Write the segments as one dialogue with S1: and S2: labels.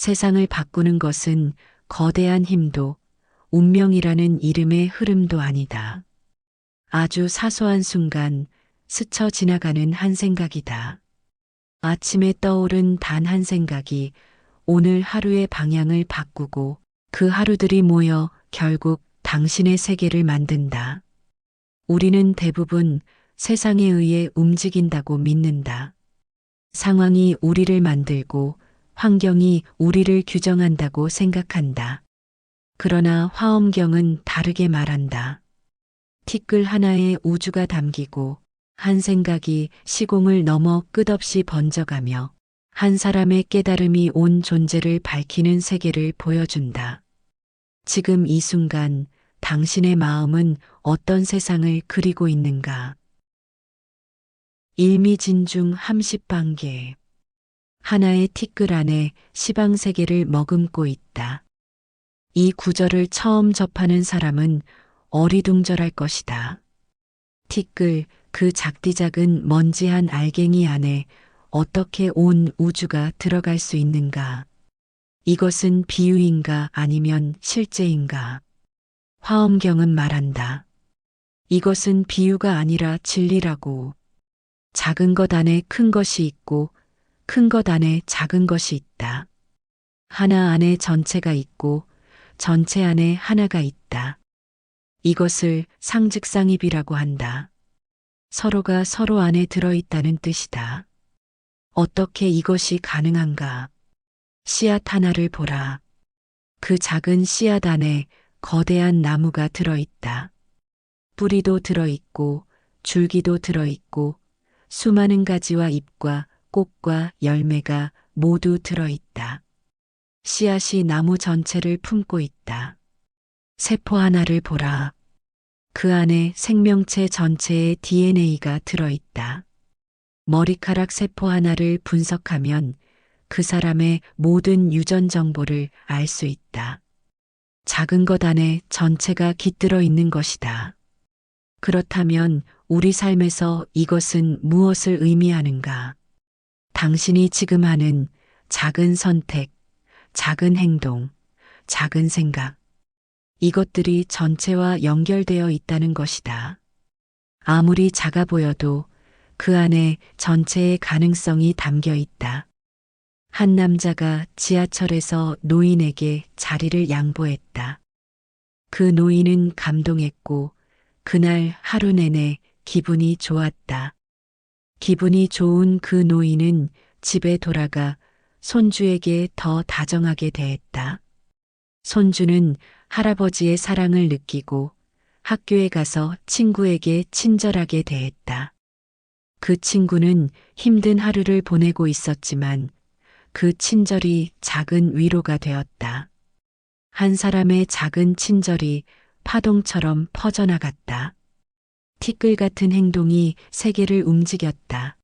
S1: 세상을 바꾸는 것은 거대한 힘도 운명이라는 이름의 흐름도 아니다. 아주 사소한 순간 스쳐 지나가는 한 생각이다. 아침에 떠오른 단 한 생각이 오늘 하루의 방향을 바꾸고 그 하루들이 모여 결국 당신의 세계를 만든다. 우리는 대부분 세상에 의해 움직인다고 믿는다. 상황이 우리를 만들고 환경이 우리를 규정한다고 생각한다. 그러나 화엄경은 다르게 말한다. 티끌 하나에 우주가 담기고 한 생각이 시공을 넘어 끝없이 번져가며 한 사람의 깨달음이 온 존재를 밝히는 세계를 보여준다. 지금 이 순간 당신의 마음은 어떤 세상을 그리고 있는가? 일미진중 함십방계. 하나의 티끌 안에 시방세계를 머금고 있다. 이 구절을 처음 접하는 사람은 어리둥절할 것이다. 티끌, 그 작디작은 먼지 한 알갱이 안에 어떻게 온 우주가 들어갈 수 있는가? 이것은 비유인가 아니면 실제인가? 화엄경은 말한다. 이것은 비유가 아니라 진리라고. 작은 것 안에 큰 것이 있고 큰 것 안에 작은 것이 있다. 하나 안에 전체가 있고 전체 안에 하나가 있다. 이것을 상즉상입이라고 한다. 서로가 서로 안에 들어있다는 뜻이다. 어떻게 이것이 가능한가? 씨앗 하나를 보라. 그 작은 씨앗 안에 거대한 나무가 들어있다. 뿌리도 들어있고 줄기도 들어있고 수많은 가지와 잎과 꽃과 열매가 모두 들어있다. 씨앗이 나무 전체를 품고 있다. 세포 하나를 보라. 그 안에 생명체 전체의 DNA가 들어있다. 머리카락 세포 하나를 분석하면 그 사람의 모든 유전 정보를 알 수 있다. 작은 것 안에 전체가 깃들어 있는 것이다. 그렇다면 우리 삶에서 이것은 무엇을 의미하는가? 당신이 지금 하는 작은 선택, 작은 행동, 작은 생각. 이것들이 전체와 연결되어 있다는 것이다. 아무리 작아 보여도 그 안에 전체의 가능성이 담겨 있다. 한 남자가 지하철에서 노인에게 자리를 양보했다. 그 노인은 감동했고 그날 하루 내내 기분이 좋았다. 기분이 좋은 그 노인은 집에 돌아가 손주에게 더 다정하게 대했다. 손주는 할아버지의 사랑을 느끼고 학교에 가서 친구에게 친절하게 대했다. 그 친구는 힘든 하루를 보내고 있었지만 그 친절이 작은 위로가 되었다. 한 사람의 작은 친절이 파동처럼 퍼져나갔다. 티끌 같은 행동이 세계를 움직였다.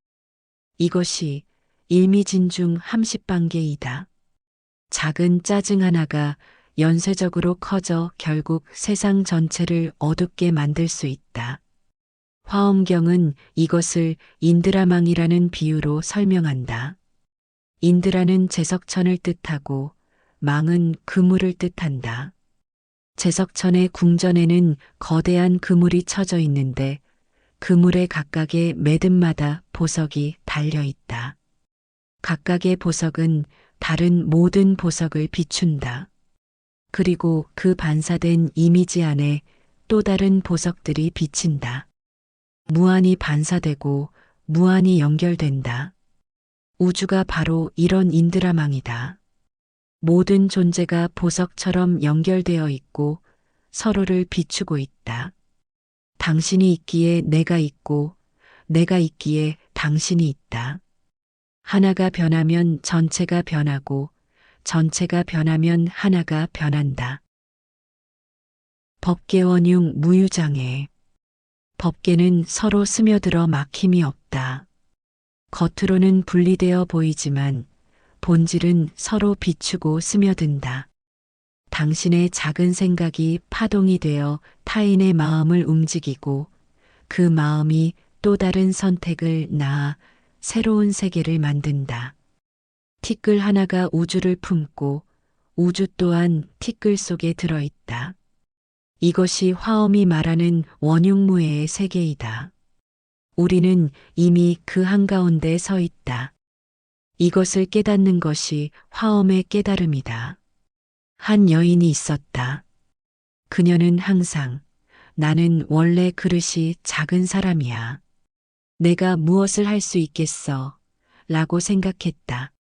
S1: 이것이 일미진중 함십방계이다. 작은 짜증 하나가 연쇄적으로 커져 결국 세상 전체를 어둡게 만들 수 있다. 화엄경은 이것을 인드라망이라는 비유로 설명한다. 인드라는 제석천을 뜻하고 망은 그물을 뜻한다. 제석천의 궁전에는 거대한 그물이 쳐져 있는데 그물의 각각의 매듭마다 보석이 달려 있다. 각각의 보석은 다른 모든 보석을 비춘다. 그리고 그 반사된 이미지 안에 또 다른 보석들이 비친다. 무한히 반사되고 무한히 연결된다. 우주가 바로 이런 인드라망이다. 모든 존재가 보석처럼 연결되어 있고 서로를 비추고 있다. 당신이 있기에 내가 있고 내가 있기에 당신이 있다. 하나가 변하면 전체가 변하고 전체가 변하면 하나가 변한다. 법계원융 무유장애. 법계는 서로 스며들어 막힘이 없다. 겉으로는 분리되어 보이지만 본질은 서로 비추고 스며든다. 당신의 작은 생각이 파동이 되어 타인의 마음을 움직이고 그 마음이 또 다른 선택을 낳아 새로운 세계를 만든다. 티끌 하나가 우주를 품고 우주 또한 티끌 속에 들어있다. 이것이 화엄이 말하는 원흉무해의 세계이다. 우리는 이미 그 한가운데 서 있다. 이것을 깨닫는 것이 화엄의 깨달음이다. 한 여인이 있었다. 그녀는 항상 나는 원래 그릇이 작은 사람이야. 내가 무엇을 할 수 있겠어? 라고 생각했다.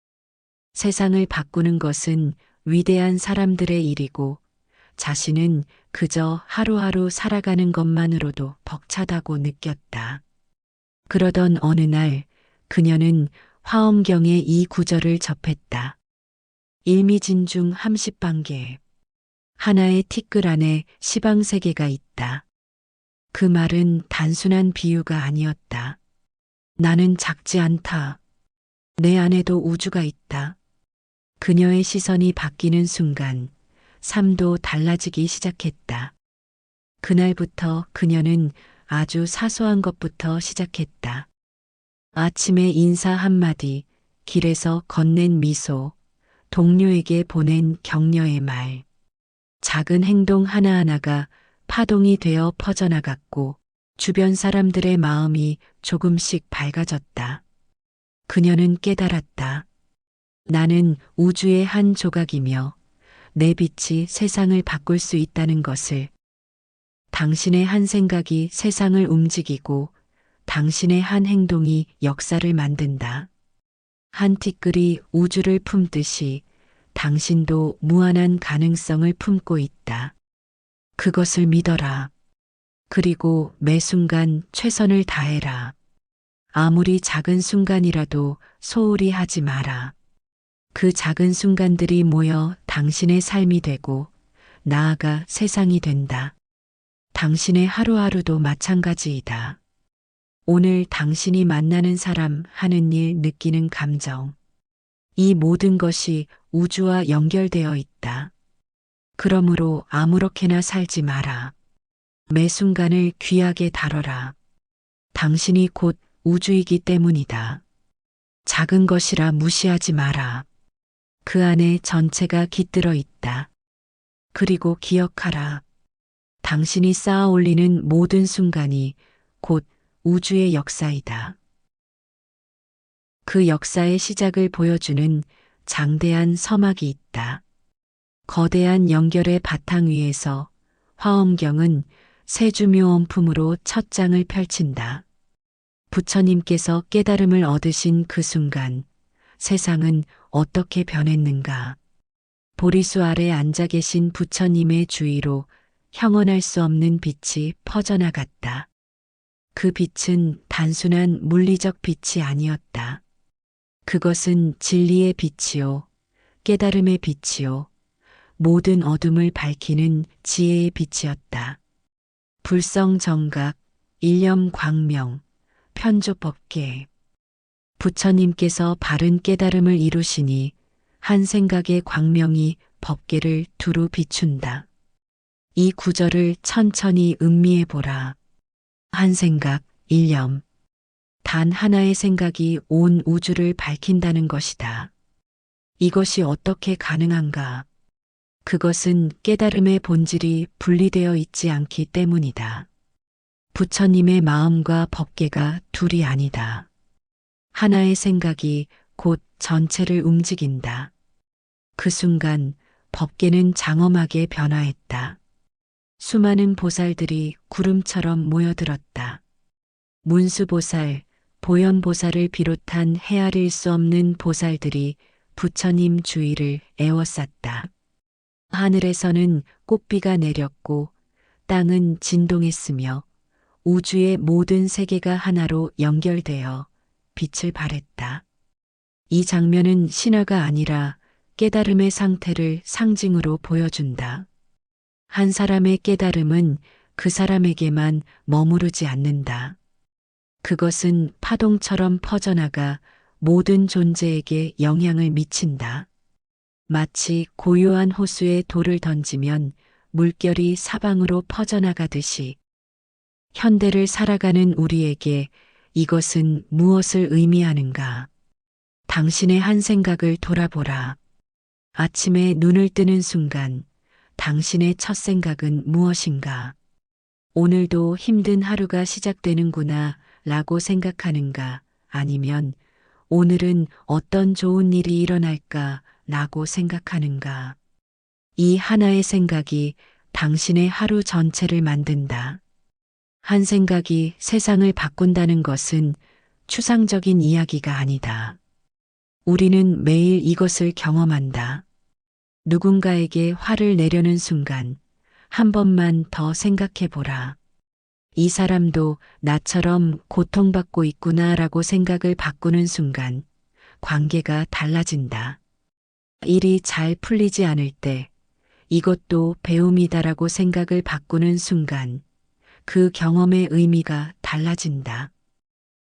S1: 세상을 바꾸는 것은 위대한 사람들의 일이고 자신은 그저 하루하루 살아가는 것만으로도 벅차다고 느꼈다. 그러던 어느 날 그녀는 화엄경의 이 구절을 접했다. 일미진중 함십방계. 하나의 티끌 안에 시방세계가 있다. 그 말은 단순한 비유가 아니었다. 나는 작지 않다. 내 안에도 우주가 있다. 그녀의 시선이 바뀌는 순간 삶도 달라지기 시작했다. 그날부터 그녀는 아주 사소한 것부터 시작했다. 아침에 인사 한마디, 길에서 건넨 미소, 동료에게 보낸 격려의 말. 작은 행동 하나하나가 파동이 되어 퍼져나갔고 주변 사람들의 마음이 조금씩 밝아졌다. 그녀는 깨달았다. 나는 우주의 한 조각이며 내 빛이 세상을 바꿀 수 있다는 것을. 당신의 한 생각이 세상을 움직이고 당신의 한 행동이 역사를 만든다. 한 티끌이 우주를 품듯이 당신도 무한한 가능성을 품고 있다. 그것을 믿어라. 그리고 매 순간 최선을 다해라. 아무리 작은 순간이라도 소홀히 하지 마라. 그 작은 순간들이 모여 당신의 삶이 되고 나아가 세상이 된다. 당신의 하루하루도 마찬가지이다. 오늘 당신이 만나는 사람, 하는 일, 느끼는 감정. 이 모든 것이 우주와 연결되어 있다. 그러므로 아무렇게나 살지 마라. 매 순간을 귀하게 다뤄라. 당신이 곧 우주이기 때문이다. 작은 것이라 무시하지 마라. 그 안에 전체가 깃들어 있다. 그리고 기억하라. 당신이 쌓아 올리는 모든 순간이 곧 우주의 역사이다. 그 역사의 시작을 보여주는 장대한 서막이 있다. 거대한 연결의 바탕 위에서 화엄경은 세주묘원품으로 첫 장을 펼친다. 부처님께서 깨달음을 얻으신 그 순간 세상은 어떻게 변했는가. 보리수 아래 앉아 계신 부처님의 주위로 형언할 수 없는 빛이 퍼져나갔다. 그 빛은 단순한 물리적 빛이 아니었다. 그것은 진리의 빛이요, 깨달음의 빛이요, 모든 어둠을 밝히는 지혜의 빛이었다. 불성정각, 일념광명, 편조법계. 부처님께서 바른 깨달음을 이루시니 한 생각의 광명이 법계를 두루 비춘다. 이 구절을 천천히 음미해 보라. 한 생각, 일념. 단 하나의 생각이 온 우주를 밝힌다는 것이다. 이것이 어떻게 가능한가? 그것은 깨달음의 본질이 분리되어 있지 않기 때문이다. 부처님의 마음과 법계가 둘이 아니다. 하나의 생각이 곧 전체를 움직인다. 그 순간 법계는 장엄하게 변화했다. 수많은 보살들이 구름처럼 모여들었다. 문수보살, 보현보살을 비롯한 헤아릴 수 없는 보살들이 부처님 주위를 에워쌌다. 하늘에서는 꽃비가 내렸고 땅은 진동했으며 우주의 모든 세계가 하나로 연결되어 빛을 발했다. 이 장면은 신화가 아니라 깨달음의 상태를 상징으로 보여준다. 한 사람의 깨달음은 그 사람에게만 머무르지 않는다. 그것은 파동처럼 퍼져나가 모든 존재에게 영향을 미친다. 마치 고요한 호수에 돌을 던지면 물결이 사방으로 퍼져나가듯이 현대를 살아가는 우리에게 이것은 무엇을 의미하는가? 당신의 한 생각을 돌아보라. 아침에 눈을 뜨는 순간 당신의 첫 생각은 무엇인가? 오늘도 힘든 하루가 시작되는구나 라고 생각하는가? 아니면 오늘은 어떤 좋은 일이 일어날까 라고 생각하는가? 이 하나의 생각이 당신의 하루 전체를 만든다. 한 생각이 세상을 바꾼다는 것은 추상적인 이야기가 아니다. 우리는 매일 이것을 경험한다. 누군가에게 화를 내려는 순간 한 번만 더 생각해 보라. 이 사람도 나처럼 고통받고 있구나라고 생각을 바꾸는 순간 관계가 달라진다. 일이 잘 풀리지 않을 때 이것도 배움이다라고 생각을 바꾸는 순간 그 경험의 의미가 달라진다.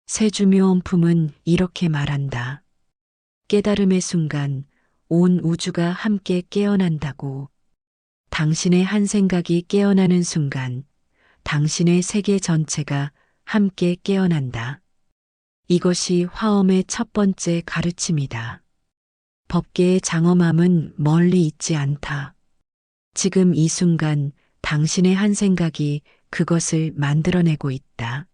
S1: 세주묘원품은 이렇게 말한다. 깨달음의 순간 온 우주가 함께 깨어난다고. 당신의 한 생각이 깨어나는 순간 당신의 세계 전체가 함께 깨어난다. 이것이 화엄의 첫 번째 가르침이다. 법계의 장엄함은 멀리 있지 않다. 지금 이 순간 당신의 한 생각이 그것을 만들어내고 있다.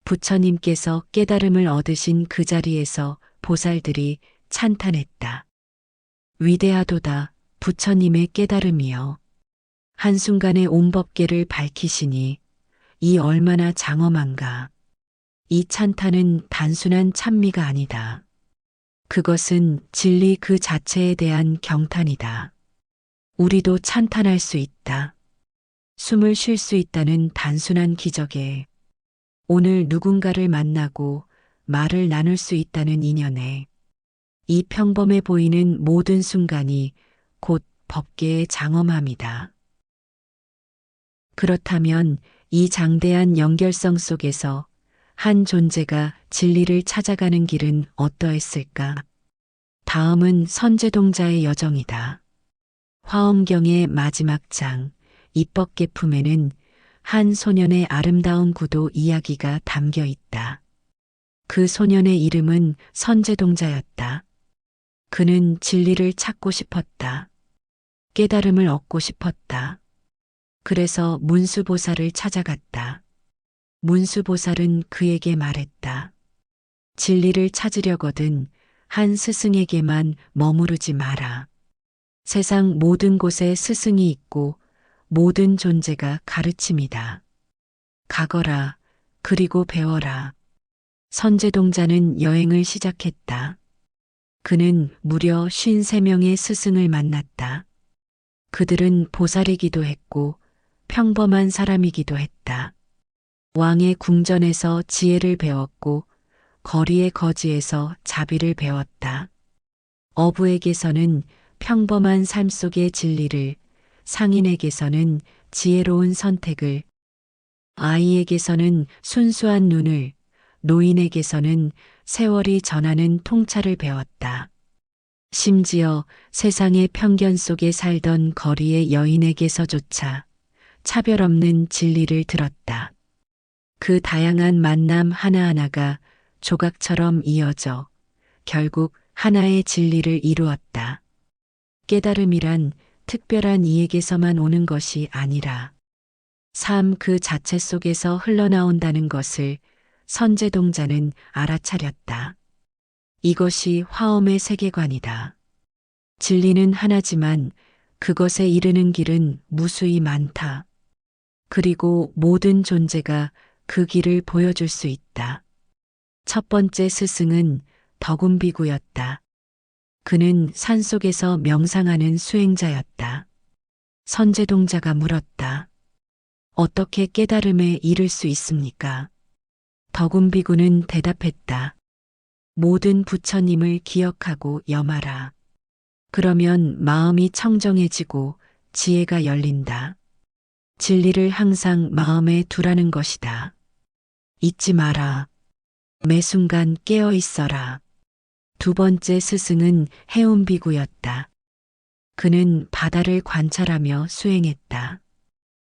S1: 부처님께서 깨달음을 얻으신 그 자리에서 보살들이 찬탄했다. 위대하도다 부처님의 깨달음이여. 한순간에 온 법계를 밝히시니 이 얼마나 장엄한가. 이 찬탄은 단순한 찬미가 아니다. 그것은 진리 그 자체에 대한 경탄이다. 우리도 찬탄할 수 있다. 숨을 쉴 수 있다는 단순한 기적에, 오늘 누군가를 만나고 말을 나눌 수 있다는 인연에, 이 평범해 보이는 모든 순간이 곧 법계의 장엄함이다. 그렇다면 이 장대한 연결성 속에서 한 존재가 진리를 찾아가는 길은 어떠했을까? 다음은 선제동자의 여정이다. 화엄경의 마지막 장, 입법계품에는 한 소년의 아름다운 구도 이야기가 담겨 있다. 그 소년의 이름은 선제동자였다. 그는 진리를 찾고 싶었다. 깨달음을 얻고 싶었다. 그래서 문수보살을 찾아갔다. 문수보살은 그에게 말했다. 진리를 찾으려거든 한 스승에게만 머무르지 마라. 세상 모든 곳에 스승이 있고 모든 존재가 가르침이다. 가거라. 그리고 배워라. 선제동자는 여행을 시작했다. 그는 무려 53명의 스승을 만났다. 그들은 보살이기도 했고 평범한 사람이기도 했다. 왕의 궁전에서 지혜를 배웠고 거리의 거지에서 자비를 배웠다. 어부에게서는 평범한 삶 속의 진리를, 상인에게서는 지혜로운 선택을, 아이에게서는 순수한 눈을, 노인에게서는 세월이 전하는 통찰을 배웠다. 심지어 세상의 편견 속에 살던 거리의 여인에게서조차 차별 없는 진리를 들었다. 그 다양한 만남 하나하나가 조각처럼 이어져 결국 하나의 진리를 이루었다. 깨달음이란 특별한 이에게서만 오는 것이 아니라 삶 그 자체 속에서 흘러나온다는 것을 선제동자는 알아차렸다. 이것이 화엄의 세계관이다. 진리는 하나지만 그것에 이르는 길은 무수히 많다. 그리고 모든 존재가 그 길을 보여줄 수 있다. 첫 번째 스승은 덕운비구였다. 그는 산속에서 명상하는 수행자였다. 선제동자가 물었다. 어떻게 깨달음에 이를 수 있습니까? 덕운비구는 대답했다. 모든 부처님을 기억하고 염하라. 그러면 마음이 청정해지고 지혜가 열린다. 진리를 항상 마음에 두라는 것이다. 잊지 마라. 매 순간 깨어 있어라. 두 번째 스승은 해운비구였다. 그는 바다를 관찰하며 수행했다.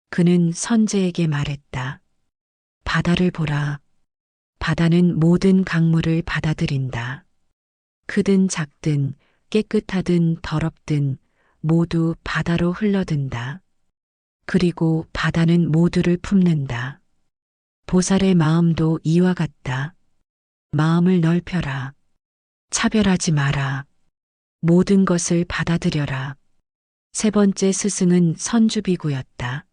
S1: 그는 선제에게 말했다. 바다를 보라. 바다는 모든 강물을 받아들인다. 크든 작든 깨끗하든 더럽든 모두 바다로 흘러든다. 그리고 바다는 모두를 품는다. 보살의 마음도 이와 같다. 마음을 넓혀라. 차별하지 마라. 모든 것을 받아들여라. 세 번째 스승은 선주비구였다.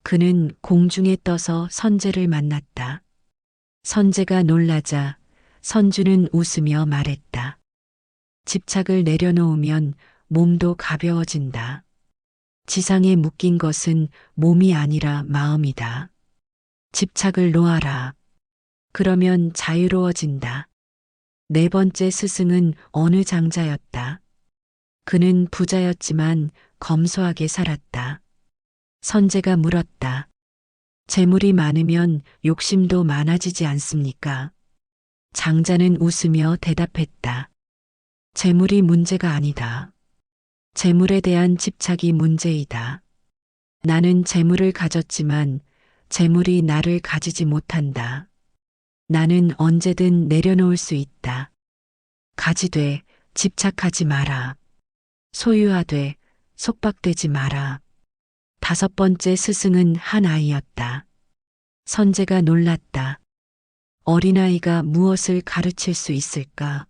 S1: 그는 공중에 떠서 선제를 만났다. 선제가 놀라자 선주는 웃으며 말했다. 집착을 내려놓으면 몸도 가벼워진다. 지상에 묶인 것은 몸이 아니라 마음이다. 집착을 놓아라. 그러면 자유로워진다. 네 번째 스승은 어느 장자였다. 그는 부자였지만 검소하게 살았다. 선제가 물었다. 재물이 많으면 욕심도 많아지지 않습니까? 장자는 웃으며 대답했다. 재물이 문제가 아니다. 재물에 대한 집착이 문제이다. 나는 재물을 가졌지만 재물이 나를 가지지 못한다. 나는 언제든 내려놓을 수 있다. 가지되 집착하지 마라. 소유하되 속박되지 마라. 다섯 번째 스승은 한 아이였다. 선제가 놀랐다. 어린아이가 무엇을 가르칠 수 있을까?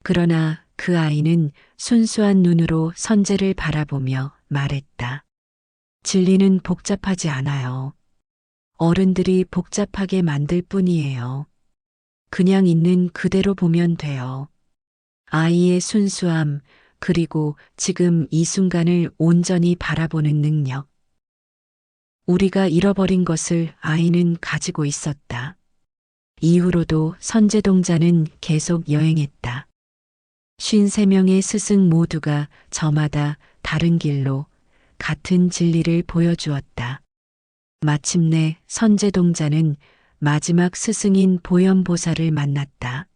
S1: 그러나 그 아이는 순수한 눈으로 선제를 바라보며 말했다. 진리는 복잡하지 않아요. 어른들이 복잡하게 만들 뿐이에요. 그냥 있는 그대로 보면 돼요. 아이의 순수함, 그리고 지금 이 순간을 온전히 바라보는 능력. 우리가 잃어버린 것을 아이는 가지고 있었다. 이후로도 선제동자는 계속 여행했다. 53명의 스승 모두가 저마다 다른 길로 같은 진리를 보여주었다. 마침내 선제동자는 마지막 스승인 보현보살을 만났다.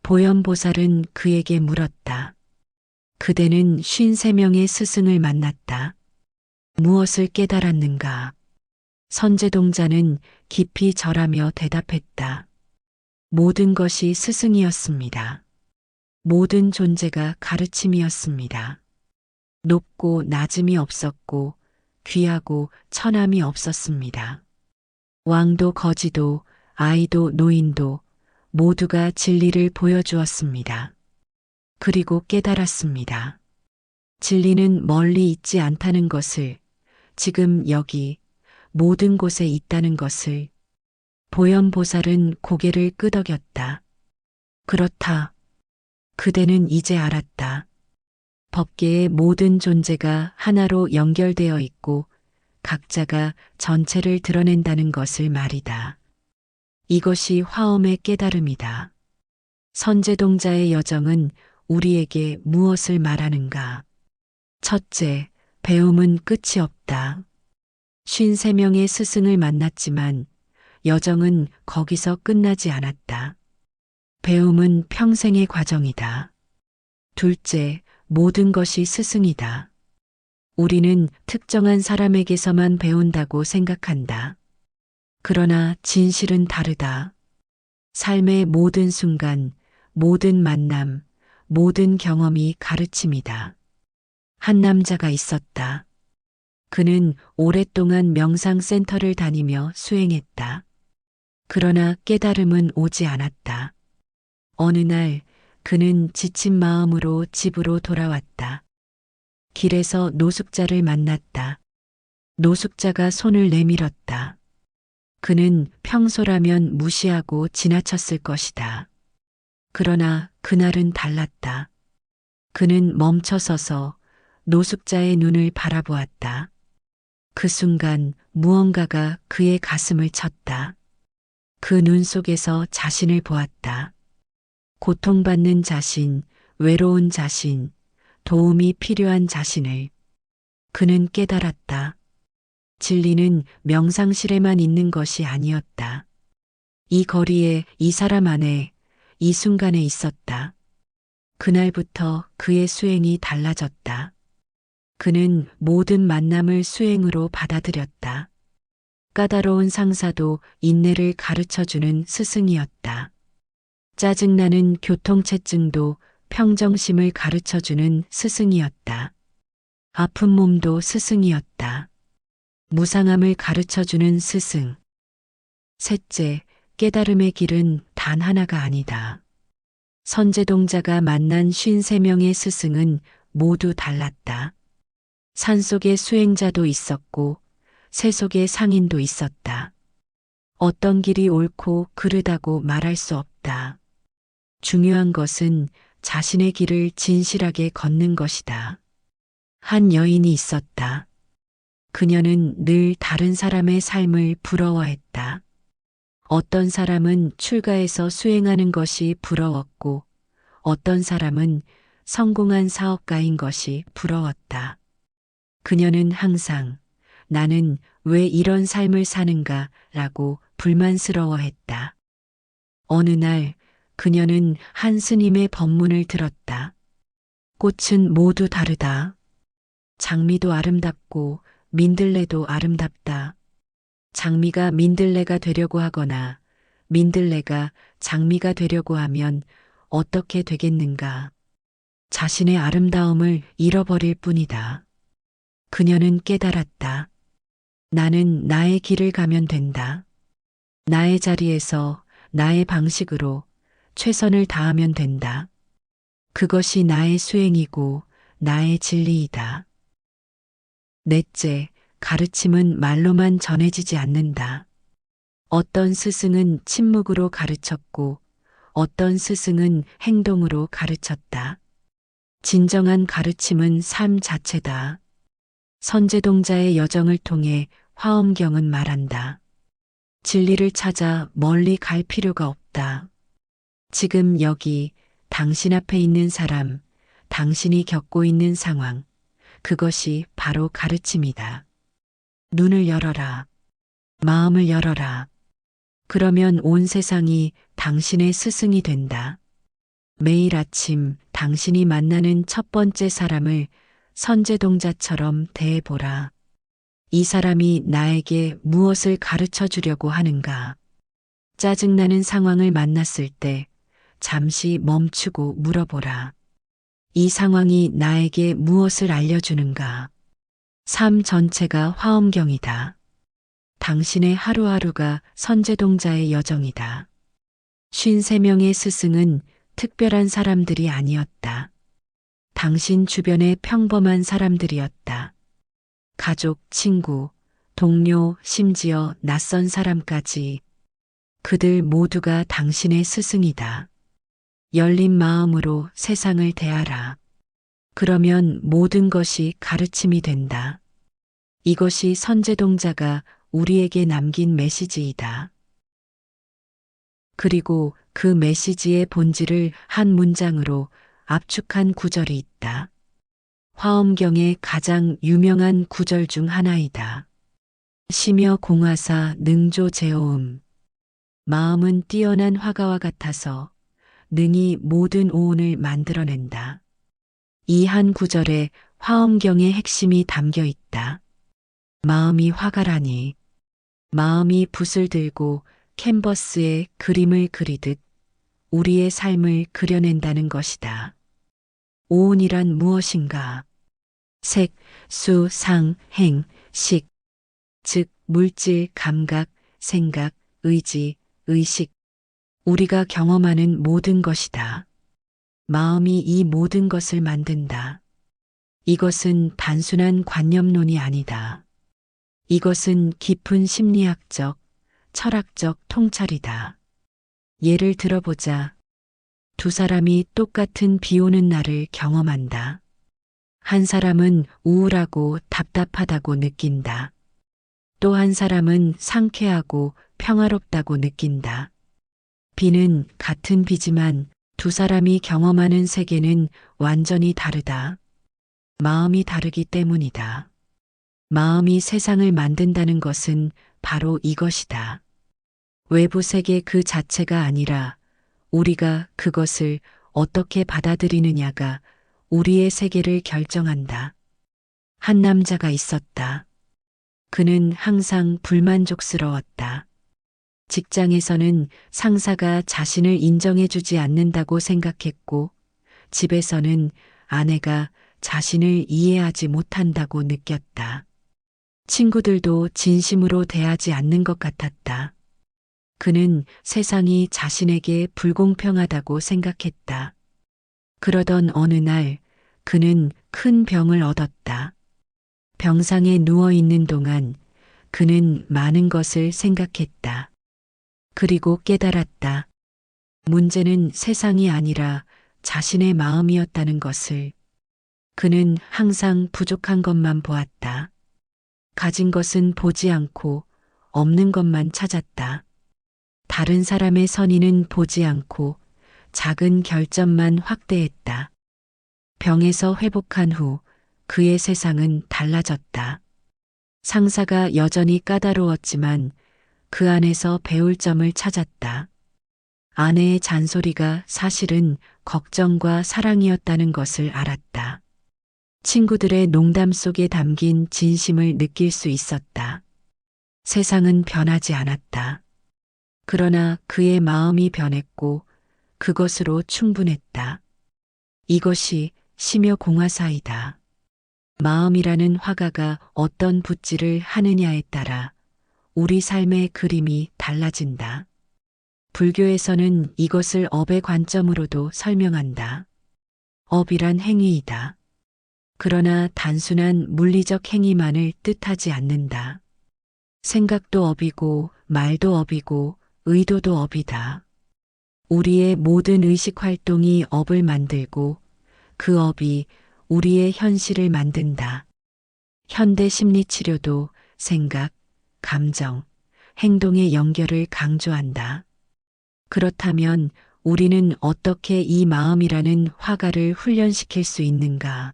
S1: 보현보살은 그에게 물었다. 그대는 53명의 스승을 만났다. 무엇을 깨달았는가? 선제동자는 깊이 절하며 대답했다. 모든 것이 스승이었습니다. 모든 존재가 가르침이었습니다. 높고 낮음이 없었고 귀하고 천함이 없었습니다. 왕도 거지도 아이도 노인도 모두가 진리를 보여주었습니다. 그리고 깨달았습니다. 진리는 멀리 있지 않다는 것을, 지금 여기 모든 곳에 있다는 것을. 보현보살은 고개를 끄덕였다. 그렇다. 그대는 이제 알았다. 법계의 모든 존재가 하나로 연결되어 있고 각자가 전체를 드러낸다는 것을 말이다. 이것이 화엄의 깨달음이다. 선제동자의 여정은 우리에게 무엇을 말하는가? 첫째, 배움은 끝이 없다. 53명의 스승을 만났지만 여정은 거기서 끝나지 않았다. 배움은 평생의 과정이다. 둘째, 모든 것이 스승이다. 우리는 특정한 사람에게서만 배운다고 생각한다. 그러나 진실은 다르다. 삶의 모든 순간, 모든 만남, 모든 경험이 가르침이다. 한 남자가 있었다. 그는 오랫동안 명상센터를 다니며 수행했다. 그러나 깨달음은 오지 않았다. 어느 날 그는 지친 마음으로 집으로 돌아왔다. 길에서 노숙자를 만났다. 노숙자가 손을 내밀었다. 그는 평소라면 무시하고 지나쳤을 것이다. 그러나 그날은 달랐다. 그는 멈춰서서 노숙자의 눈을 바라보았다. 그 순간 무언가가 그의 가슴을 쳤다. 그 눈 속에서 자신을 보았다. 고통받는 자신, 외로운 자신, 도움이 필요한 자신을. 그는 깨달았다. 진리는 명상실에만 있는 것이 아니었다. 이 거리에, 이 사람 안에, 이 순간에 있었다. 그날부터 그의 수행이 달라졌다. 그는 모든 만남을 수행으로 받아들였다. 까다로운 상사도 인내를 가르쳐주는 스승이었다. 짜증나는 교통체증도 평정심을 가르쳐주는 스승이었다. 아픈 몸도 스승이었다. 무상함을 가르쳐주는 스승. 셋째, 깨달음의 길은 단 하나가 아니다. 선제동자가 만난 53명의 스승은 모두 달랐다. 산속에 수행자도 있었고 새 속에 상인도 있었다. 어떤 길이 옳고 그르다고 말할 수 없다. 중요한 것은 자신의 길을 진실하게 걷는 것이다. 한 여인이 있었다. 그녀는 늘 다른 사람의 삶을 부러워했다. 어떤 사람은 출가해서 수행하는 것이 부러웠고 어떤 사람은 성공한 사업가인 것이 부러웠다. 그녀는 항상 나는 왜 이런 삶을 사는가 라고 불만스러워했다. 어느 날 그녀는 한 스님의 법문을 들었다. 꽃은 모두 다르다. 장미도 아름답고 민들레도 아름답다. 장미가 민들레가 되려고 하거나 민들레가 장미가 되려고 하면 어떻게 되겠는가? 자신의 아름다움을 잃어버릴 뿐이다. 그녀는 깨달았다. 나는 나의 길을 가면 된다. 나의 자리에서 나의 방식으로 최선을 다하면 된다. 그것이 나의 수행이고 나의 진리이다. 넷째, 가르침은 말로만 전해지지 않는다. 어떤 스승은 침묵으로 가르쳤고 어떤 스승은 행동으로 가르쳤다. 진정한 가르침은 삶 자체다. 선제동자의 여정을 통해 화엄경은 말한다. 진리를 찾아 멀리 갈 필요가 없다. 지금 여기 당신 앞에 있는 사람, 당신이 겪고 있는 상황, 그것이 바로 가르침이다. 눈을 열어라. 마음을 열어라. 그러면 온 세상이 당신의 스승이 된다. 매일 아침 당신이 만나는 첫 번째 사람을 선제동자처럼 대해보라. 이 사람이 나에게 무엇을 가르쳐 주려고 하는가? 짜증나는 상황을 만났을 때 잠시 멈추고 물어보라. 이 상황이 나에게 무엇을 알려주는가? 삶 전체가 화엄경이다. 당신의 하루하루가 선제동자의 여정이다. 53명의 스승은 특별한 사람들이 아니었다. 당신 주변의 평범한 사람들이었다. 가족, 친구, 동료, 심지어 낯선 사람까지 그들 모두가 당신의 스승이다. 열린 마음으로 세상을 대하라. 그러면 모든 것이 가르침이 된다. 이것이 선제동자가 우리에게 남긴 메시지이다. 그리고 그 메시지의 본질을 한 문장으로 압축한 구절이 있다. 화엄경의 가장 유명한 구절 중 하나이다. 시며 공하사 능조제오음. 마음은 뛰어난 화가와 같아서 능히 모든 오온을 만들어낸다. 이 한 구절에 화엄경의 핵심이 담겨 있다. 마음이 화가라니. 마음이 붓을 들고 캔버스에 그림을 그리듯 우리의 삶을 그려낸다는 것이다. 오온이란 무엇인가? 색, 수, 상, 행, 식, 즉 물질, 감각, 생각, 의지, 의식, 우리가 경험하는 모든 것이다. 마음이 이 모든 것을 만든다. 이것은 단순한 관념론이 아니다. 이것은 깊은 심리학적, 철학적 통찰이다. 예를 들어보자. 두 사람이 똑같은 비 오는 날을 경험한다. 한 사람은 우울하고 답답하다고 느낀다. 또 한 사람은 상쾌하고 평화롭다고 느낀다. 비는 같은 비지만 두 사람이 경험하는 세계는 완전히 다르다. 마음이 다르기 때문이다. 마음이 세상을 만든다는 것은 바로 이것이다. 외부 세계 그 자체가 아니라 우리가 그것을 어떻게 받아들이느냐가 우리의 세계를 결정한다. 한 남자가 있었다. 그는 항상 불만족스러웠다. 직장에서는 상사가 자신을 인정해주지 않는다고 생각했고, 집에서는 아내가 자신을 이해하지 못한다고 느꼈다. 친구들도 진심으로 대하지 않는 것 같았다. 그는 세상이 자신에게 불공평하다고 생각했다. 그러던 어느 날 그는 큰 병을 얻었다. 병상에 누워 있는 동안 그는 많은 것을 생각했다. 그리고 깨달았다. 문제는 세상이 아니라 자신의 마음이었다는 것을. 그는 항상 부족한 것만 보았다. 가진 것은 보지 않고 없는 것만 찾았다. 다른 사람의 선의는 보지 않고 작은 결점만 확대했다. 병에서 회복한 후 그의 세상은 달라졌다. 상사가 여전히 까다로웠지만 그 안에서 배울 점을 찾았다. 아내의 잔소리가 사실은 걱정과 사랑이었다는 것을 알았다. 친구들의 농담 속에 담긴 진심을 느낄 수 있었다. 세상은 변하지 않았다. 그러나 그의 마음이 변했고 그것으로 충분했다. 이것이 심여공화사이다. 마음이라는 화가가 어떤 붓질을 하느냐에 따라 우리 삶의 그림이 달라진다. 불교에서는 이것을 업의 관점으로도 설명한다. 업이란 행위이다. 그러나 단순한 물리적 행위만을 뜻하지 않는다. 생각도 업이고 말도 업이고 의도도 업이다. 우리의 모든 의식 활동이 업을 만들고 그 업이 우리의 현실을 만든다. 현대 심리치료도 생각, 감정, 행동의 연결을 강조한다. 그렇다면 우리는 어떻게 이 마음이라는 화가를 훈련시킬 수 있는가?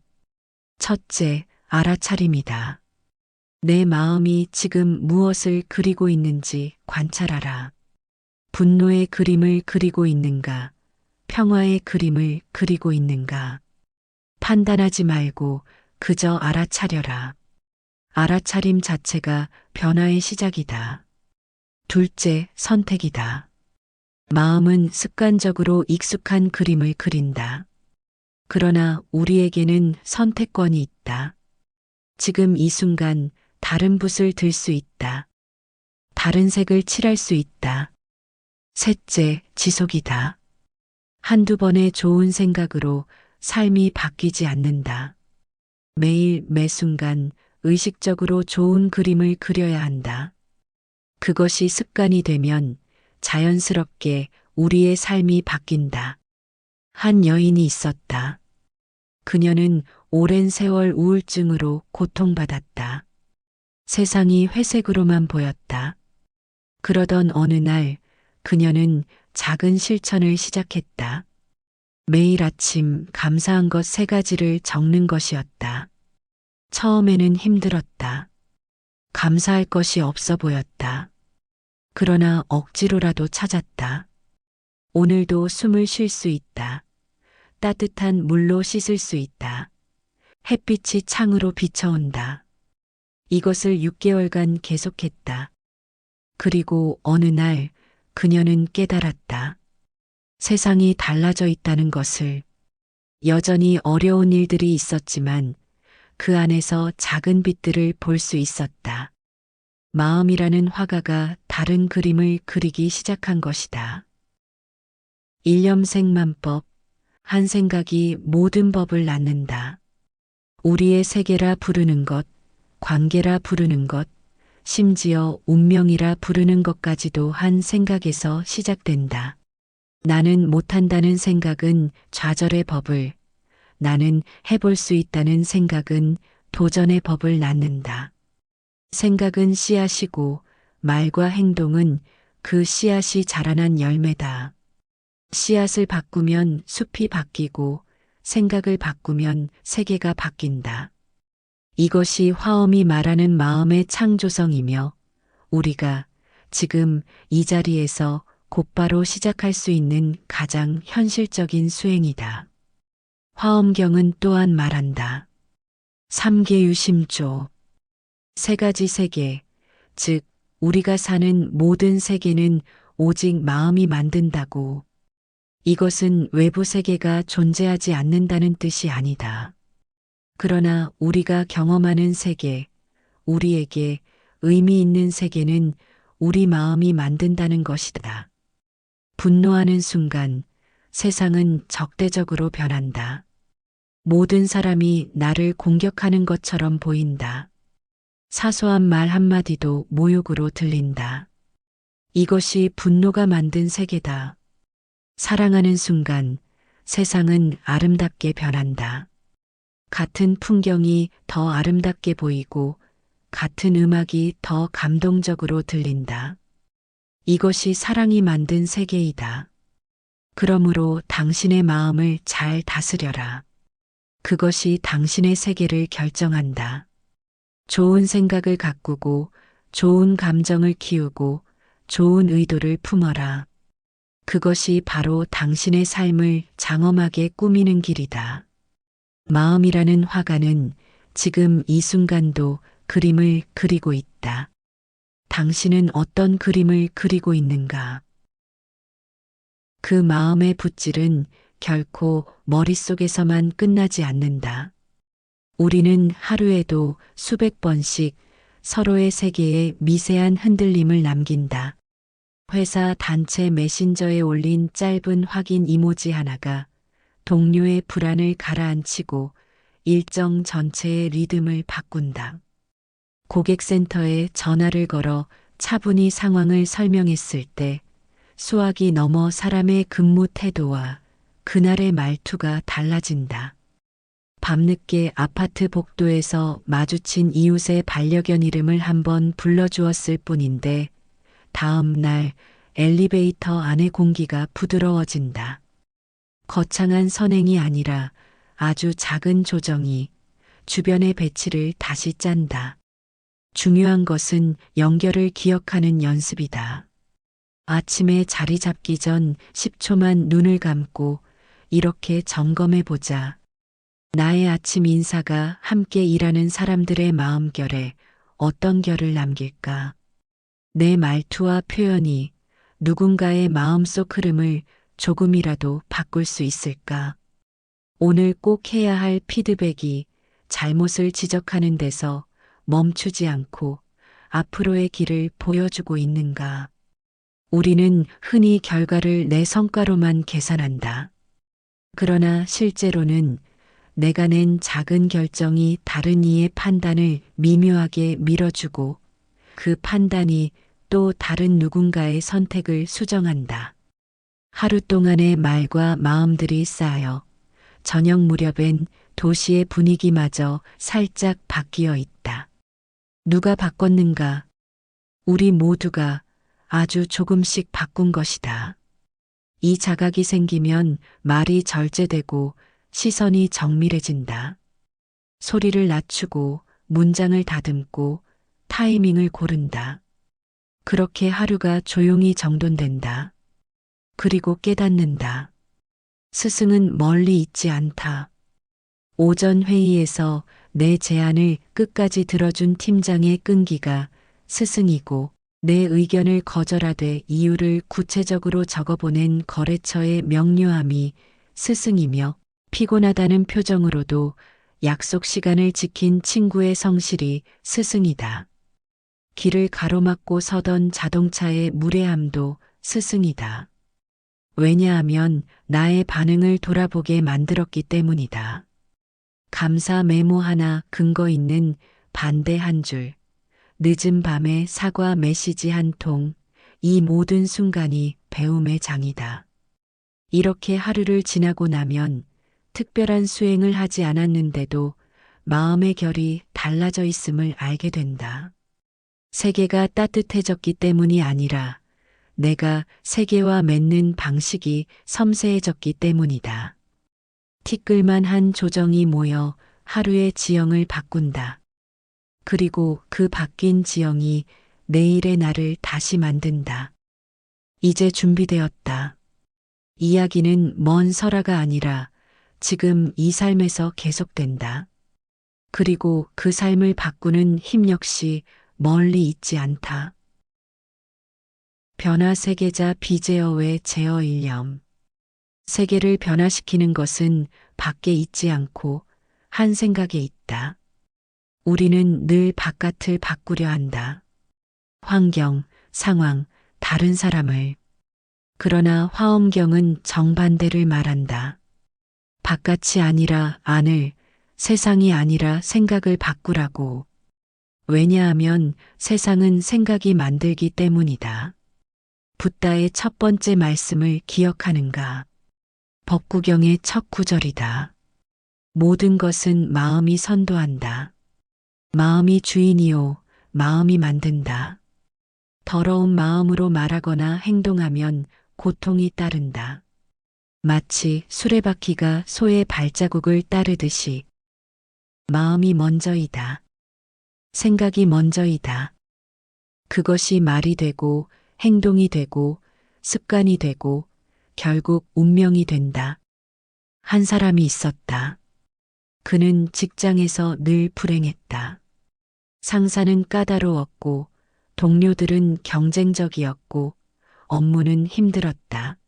S1: 첫째, 알아차림이다. 내 마음이 지금 무엇을 그리고 있는지 관찰하라. 분노의 그림을 그리고 있는가? 평화의 그림을 그리고 있는가? 판단하지 말고 그저 알아차려라. 알아차림 자체가 변화의 시작이다. 둘째, 선택이다. 마음은 습관적으로 익숙한 그림을 그린다. 그러나 우리에게는 선택권이 있다. 지금 이 순간 다른 붓을 들 수 있다. 다른 색을 칠할 수 있다. 셋째, 지속이다. 한두 번의 좋은 생각으로 삶이 바뀌지 않는다. 매일 매 순간 의식적으로 좋은 그림을 그려야 한다. 그것이 습관이 되면 자연스럽게 우리의 삶이 바뀐다. 한 여인이 있었다. 그녀는 오랜 세월 우울증으로 고통받았다. 세상이 회색으로만 보였다. 그러던 어느 날 그녀는 작은 실천을 시작했다. 매일 아침 감사한 것 3가지를 적는 것이었다. 처음에는 힘들었다. 감사할 것이 없어 보였다. 그러나 억지로라도 찾았다. 오늘도 숨을 쉴 수 있다. 따뜻한 물로 씻을 수 있다. 햇빛이 창으로 비쳐온다. 이것을 6개월간 계속했다. 그리고 어느 날 그녀는 깨달았다. 세상이 달라져 있다는 것을. 여전히 어려운 일들이 있었지만 그 안에서 작은 빛들을 볼 수 있었다. 마음이라는 화가가 다른 그림을 그리기 시작한 것이다. 일념생만법, 한 생각이 모든 법을 낳는다. 우리의 세계라 부르는 것, 관계라 부르는 것, 심지어 운명이라 부르는 것까지도 한 생각에서 시작된다. 나는 못한다는 생각은 좌절의 법을, 나는 해볼 수 있다는 생각은 도전의 법을 낳는다. 생각은 씨앗이고 말과 행동은 그 씨앗이 자라난 열매다. 씨앗을 바꾸면 숲이 바뀌고 생각을 바꾸면 세계가 바뀐다. 이것이 화엄이 말하는 마음의 창조성이며 우리가 지금 이 자리에서 곧바로 시작할 수 있는 가장 현실적인 수행이다. 화엄경은 또한 말한다. 3계유심조. 3가지 세계, 즉 우리가 사는 모든 세계는 오직 마음이 만든다고. 이것은 외부 세계가 존재하지 않는다는 뜻이 아니다. 그러나 우리가 경험하는 세계, 우리에게 의미 있는 세계는 우리 마음이 만든다는 것이다. 분노하는 순간 세상은 적대적으로 변한다. 모든 사람이 나를 공격하는 것처럼 보인다. 사소한 말 한마디도 모욕으로 들린다. 이것이 분노가 만든 세계다. 사랑하는 순간 세상은 아름답게 변한다. 같은 풍경이 더 아름답게 보이고 같은 음악이 더 감동적으로 들린다. 이것이 사랑이 만든 세계이다. 그러므로 당신의 마음을 잘 다스려라. 그것이 당신의 세계를 결정한다. 좋은 생각을 가꾸고 좋은 감정을 키우고 좋은 의도를 품어라. 그것이 바로 당신의 삶을 장엄하게 꾸미는 길이다. 마음이라는 화가는 지금 이 순간도 그림을 그리고 있다. 당신은 어떤 그림을 그리고 있는가? 그 마음의 붓질은 결코 머릿속에서만 끝나지 않는다. 우리는 하루에도 수백 번씩 서로의 세계에 미세한 흔들림을 남긴다. 회사 단체 메신저에 올린 짧은 확인 이모지 하나가 동료의 불안을 가라앉히고 일정 전체의 리듬을 바꾼다. 고객센터에 전화를 걸어 차분히 상황을 설명했을 때 수학이 넘어 사람의 근무 태도와 그날의 말투가 달라진다. 밤늦게 아파트 복도에서 마주친 이웃의 반려견 이름을 한번 불러주었을 뿐인데 다음 날 엘리베이터 안의 공기가 부드러워진다. 거창한 선행이 아니라 아주 작은 조정이 주변의 배치를 다시 짠다. 중요한 것은 연결을 기억하는 연습이다. 아침에 자리 잡기 전 10초만 눈을 감고 이렇게 점검해 보자. 나의 아침 인사가 함께 일하는 사람들의 마음결에 어떤 결을 남길까? 내 말투와 표현이 누군가의 마음속 흐름을 조금이라도 바꿀 수 있을까? 오늘 꼭 해야 할 피드백이 잘못을 지적하는 데서 멈추지 않고 앞으로의 길을 보여주고 있는가? 우리는 흔히 결과를 내 성과로만 계산한다. 그러나 실제로는 내가 낸 작은 결정이 다른 이의 판단을 미묘하게 밀어주고 그 판단이 또 다른 누군가의 선택을 수정한다. 하루 동안의 말과 마음들이 쌓여 저녁 무렵엔 도시의 분위기마저 살짝 바뀌어 있다. 누가 바꿨는가? 우리 모두가 아주 조금씩 바꾼 것이다. 이 자각이 생기면 말이 절제되고 시선이 정밀해진다. 소리를 낮추고 문장을 다듬고 타이밍을 고른다. 그렇게 하루가 조용히 정돈된다. 그리고 깨닫는다. 스승은 멀리 있지 않다. 오전 회의에서 내 제안을 끝까지 들어준 팀장의 끈기가 스승이고 내 의견을 거절하되 이유를 구체적으로 적어보낸 거래처의 명료함이 스승이며 피곤하다는 표정으로도 약속 시간을 지킨 친구의 성실이 스승이다. 길을 가로막고 서던 자동차의 무례함도 스승이다. 왜냐하면 나의 반응을 돌아보게 만들었기 때문이다. 감사 메모 하나, 근거 있는 반대 한 줄, 늦은 밤에 사과 메시지 한 통, 이 모든 순간이 배움의 장이다. 이렇게 하루를 지나고 나면 특별한 수행을 하지 않았는데도 마음의 결이 달라져 있음을 알게 된다. 세계가 따뜻해졌기 때문이 아니라 내가 세계와 맺는 방식이 섬세해졌기 때문이다. 티끌만 한 조정이 모여 하루의 지형을 바꾼다. 그리고 그 바뀐 지형이 내일의 나를 다시 만든다. 이제 준비되었다. 이야기는 먼 설화가 아니라 지금 이 삶에서 계속된다. 그리고 그 삶을 바꾸는 힘 역시 멀리 있지 않다. 변화 세계자 비제어의 제어 일념. 세계를 변화시키는 것은 밖에 있지 않고 한 생각에 있다. 우리는 늘 바깥을 바꾸려 한다. 환경, 상황, 다른 사람을. 그러나 화엄경은 정반대를 말한다. 바깥이 아니라 안을, 세상이 아니라 생각을 바꾸라고. 왜냐하면 세상은 생각이 만들기 때문이다. 붓다의 첫 번째 말씀을 기억하는가? 법구경의 첫 구절이다. 모든 것은 마음이 선도한다. 마음이 주인이요, 마음이 만든다. 더러운 마음으로 말하거나 행동하면 고통이 따른다. 마치 수레바퀴가 소의 발자국을 따르듯이 마음이 먼저이다. 생각이 먼저이다. 그것이 말이 되고 행동이 되고 습관이 되고 결국 운명이 된다. 한 사람이 있었다. 그는 직장에서 늘 불행했다. 상사는 까다로웠고 동료들은 경쟁적이었고 업무는 힘들었다.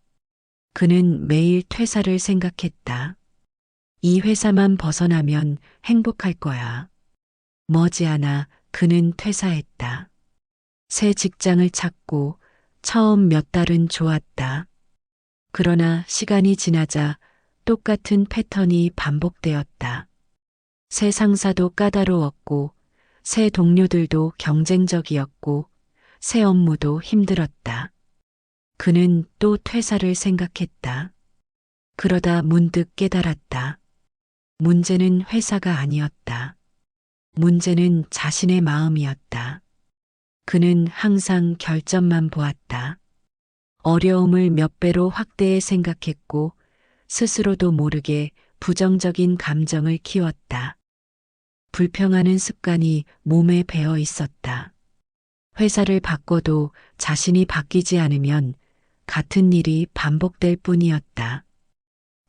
S1: 그는 매일 퇴사를 생각했다. 이 회사만 벗어나면 행복할 거야. 머지않아 그는 퇴사했다. 새 직장을 찾고 처음 몇 달은 좋았다. 그러나 시간이 지나자 똑같은 패턴이 반복되었다. 새 상사도 까다로웠고 새 동료들도 경쟁적이었고 새 업무도 힘들었다. 그는 또 퇴사를 생각했다. 그러다 문득 깨달았다. 문제는 회사가 아니었다. 문제는 자신의 마음이었다. 그는 항상 결점만 보았다. 어려움을 몇 배로 확대해 생각했고 스스로도 모르게 부정적인 감정을 키웠다. 불평하는 습관이 몸에 배어 있었다. 회사를 바꿔도 자신이 바뀌지 않으면 같은 일이 반복될 뿐이었다.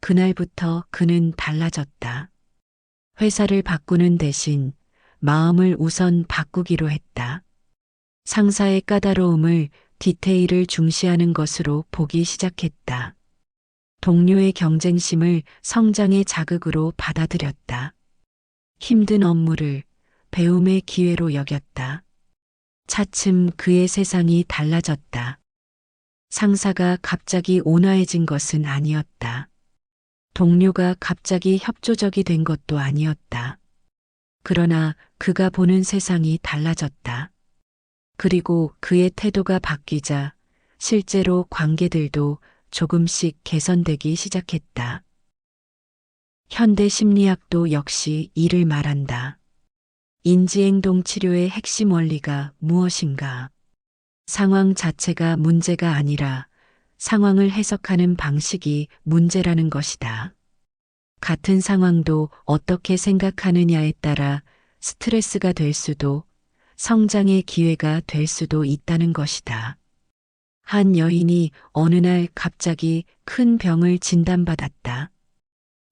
S1: 그날부터 그는 달라졌다. 회사를 바꾸는 대신 마음을 우선 바꾸기로 했다. 상사의 까다로움을 디테일을 중시하는 것으로 보기 시작했다. 동료의 경쟁심을 성장의 자극으로 받아들였다. 힘든 업무를 배움의 기회로 여겼다. 차츰 그의 세상이 달라졌다. 상사가 갑자기 온화해진 것은 아니었다. 동료가 갑자기 협조적이 된 것도 아니었다. 그러나 그가 보는 세상이 달라졌다. 그리고 그의 태도가 바뀌자 실제로 관계들도 조금씩 개선되기 시작했다. 현대 심리학도 역시 이를 말한다. 인지행동 치료의 핵심 원리가 무엇인가? 상황 자체가 문제가 아니라 상황을 해석하는 방식이 문제라는 것이다. 같은 상황도 어떻게 생각하느냐에 따라 스트레스가 될 수도 성장의 기회가 될 수도 있다는 것이다. 한 여인이 어느 날 갑자기 큰 병을 진단받았다.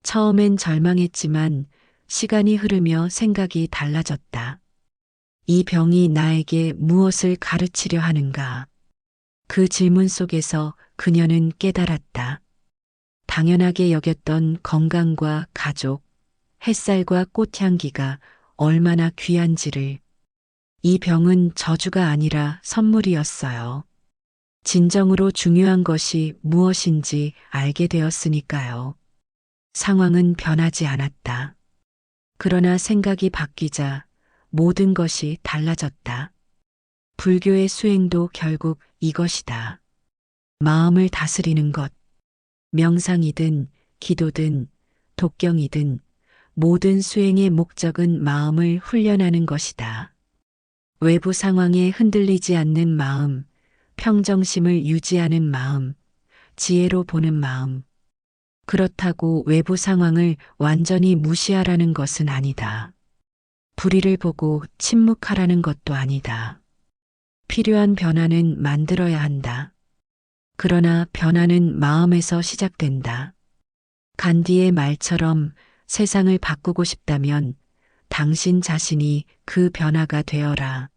S1: 처음엔 절망했지만 시간이 흐르며 생각이 달라졌다. 이 병이 나에게 무엇을 가르치려 하는가? 그 질문 속에서 그녀는 깨달았다. 당연하게 여겼던 건강과 가족, 햇살과 꽃향기가 얼마나 귀한지를. 이 병은 저주가 아니라 선물이었어요. 진정으로 중요한 것이 무엇인지 알게 되었으니까요. 상황은 변하지 않았다. 그러나 생각이 바뀌자 모든 것이 달라졌다. 불교의 수행도 결국 이것이다. 마음을 다스리는 것. 명상이든 기도든 독경이든 모든 수행의 목적은 마음을 훈련하는 것이다. 외부 상황에 흔들리지 않는 마음, 평정심을 유지하는 마음, 지혜로 보는 마음. 그렇다고 외부 상황을 완전히 무시하라는 것은 아니다. 불의를 보고 침묵하라는 것도 아니다. 필요한 변화는 만들어야 한다. 그러나 변화는 마음에서 시작된다. 간디의 말처럼 세상을 바꾸고 싶다면 당신 자신이 그 변화가 되어라.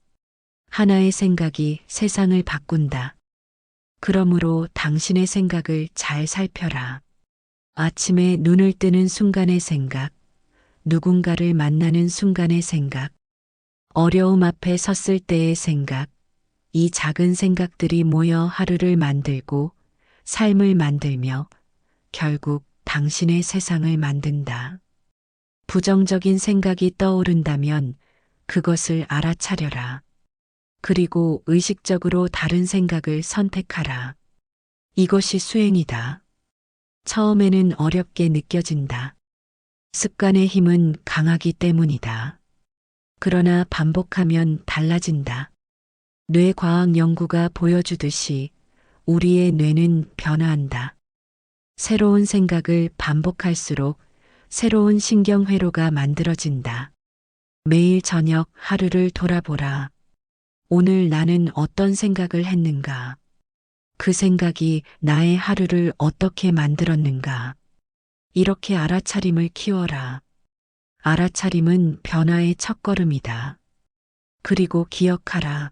S1: 하나의 생각이 세상을 바꾼다. 그러므로 당신의 생각을 잘 살펴라. 아침에 눈을 뜨는 순간의 생각, 누군가를 만나는 순간의 생각, 어려움 앞에 섰을 때의 생각, 이 작은 생각들이 모여 하루를 만들고 삶을 만들며 결국 당신의 세상을 만든다. 부정적인 생각이 떠오른다면 그것을 알아차려라. 그리고 의식적으로 다른 생각을 선택하라. 이것이 수행이다. 처음에는 어렵게 느껴진다. 습관의 힘은 강하기 때문이다. 그러나 반복하면 달라진다. 뇌과학 연구가 보여주듯이 우리의 뇌는 변화한다. 새로운 생각을 반복할수록 새로운 신경회로가 만들어진다. 매일 저녁 하루를 돌아보라. 오늘 나는 어떤 생각을 했는가? 그 생각이 나의 하루를 어떻게 만들었는가? 이렇게 알아차림을 키워라. 알아차림은 변화의 첫걸음이다. 그리고 기억하라.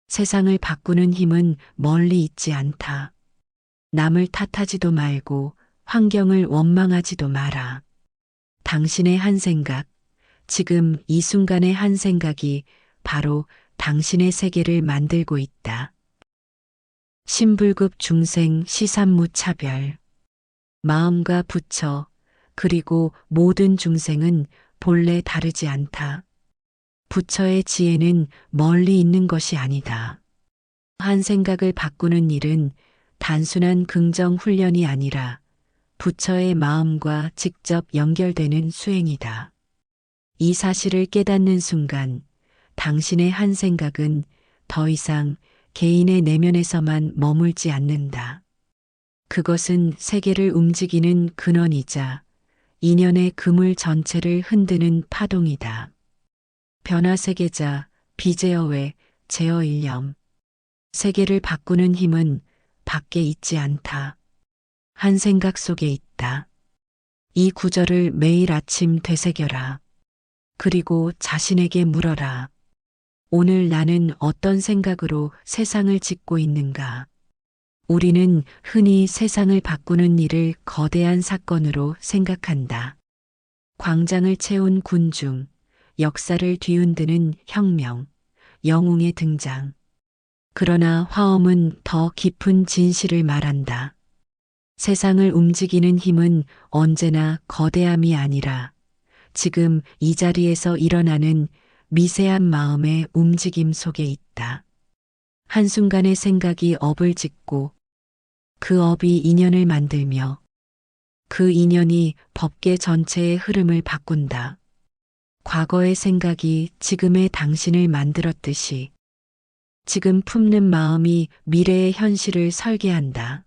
S1: 세상을 바꾸는 힘은 멀리 있지 않다. 남을 탓하지도 말고 환경을 원망하지도 마라. 당신의 한 생각, 지금 이 순간의 한 생각이 바로 당신의 세계를 만들고 있다. 신불급 중생 시산무차별. 마음과 부처, 그리고 모든 중생은 본래 다르지 않다. 부처의 지혜는 멀리 있는 것이 아니다. 한 생각을 바꾸는 일은 단순한 긍정 훈련이 아니라 부처의 마음과 직접 연결되는 수행이다. 이 사실을 깨닫는 순간 당신의 한 생각은 더 이상 개인의 내면에서만 머물지 않는다. 그것은 세계를 움직이는 근원이자 인연의 그물 전체를 흔드는 파동이다. 변화세계자 비제어외 제어일념. 세계를 바꾸는 힘은 밖에 있지 않다. 한 생각 속에 있다. 이 구절을 매일 아침 되새겨라. 그리고 자신에게 물어라. 오늘 나는 어떤 생각으로 세상을 짓고 있는가? 우리는 흔히 세상을 바꾸는 일을 거대한 사건으로 생각한다. 광장을 채운 군중, 역사를 뒤흔드는 혁명, 영웅의 등장. 그러나 화엄은 더 깊은 진실을 말한다. 세상을 움직이는 힘은 언제나 거대함이 아니라 지금 이 자리에서 일어나는 미세한 마음의 움직임 속에 있다. 한순간의 생각이 업을 짓고 그 업이 인연을 만들며 그 인연이 법계 전체의 흐름을 바꾼다. 과거의 생각이 지금의 당신을 만들었듯이 지금 품는 마음이 미래의 현실을 설계한다.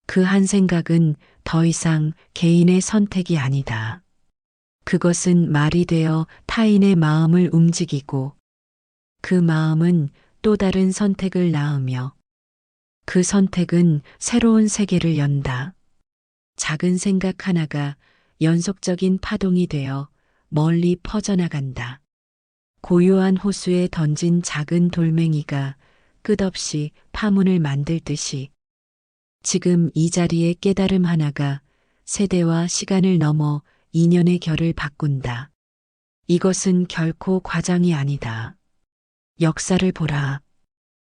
S1: 그 한 생각은 더 이상 개인의 선택이 아니다. 그것은 말이 되어 타인의 마음을 움직이고 그 마음은 또 다른 선택을 낳으며 그 선택은 새로운 세계를 연다. 작은 생각 하나가 연속적인 파동이 되어 멀리 퍼져나간다. 고요한 호수에 던진 작은 돌멩이가 끝없이 파문을 만들듯이 지금 이 자리의 깨달음 하나가 세대와 시간을 넘어 인연의 결을 바꾼다. 이것은 결코 과장이 아니다. 역사를 보라.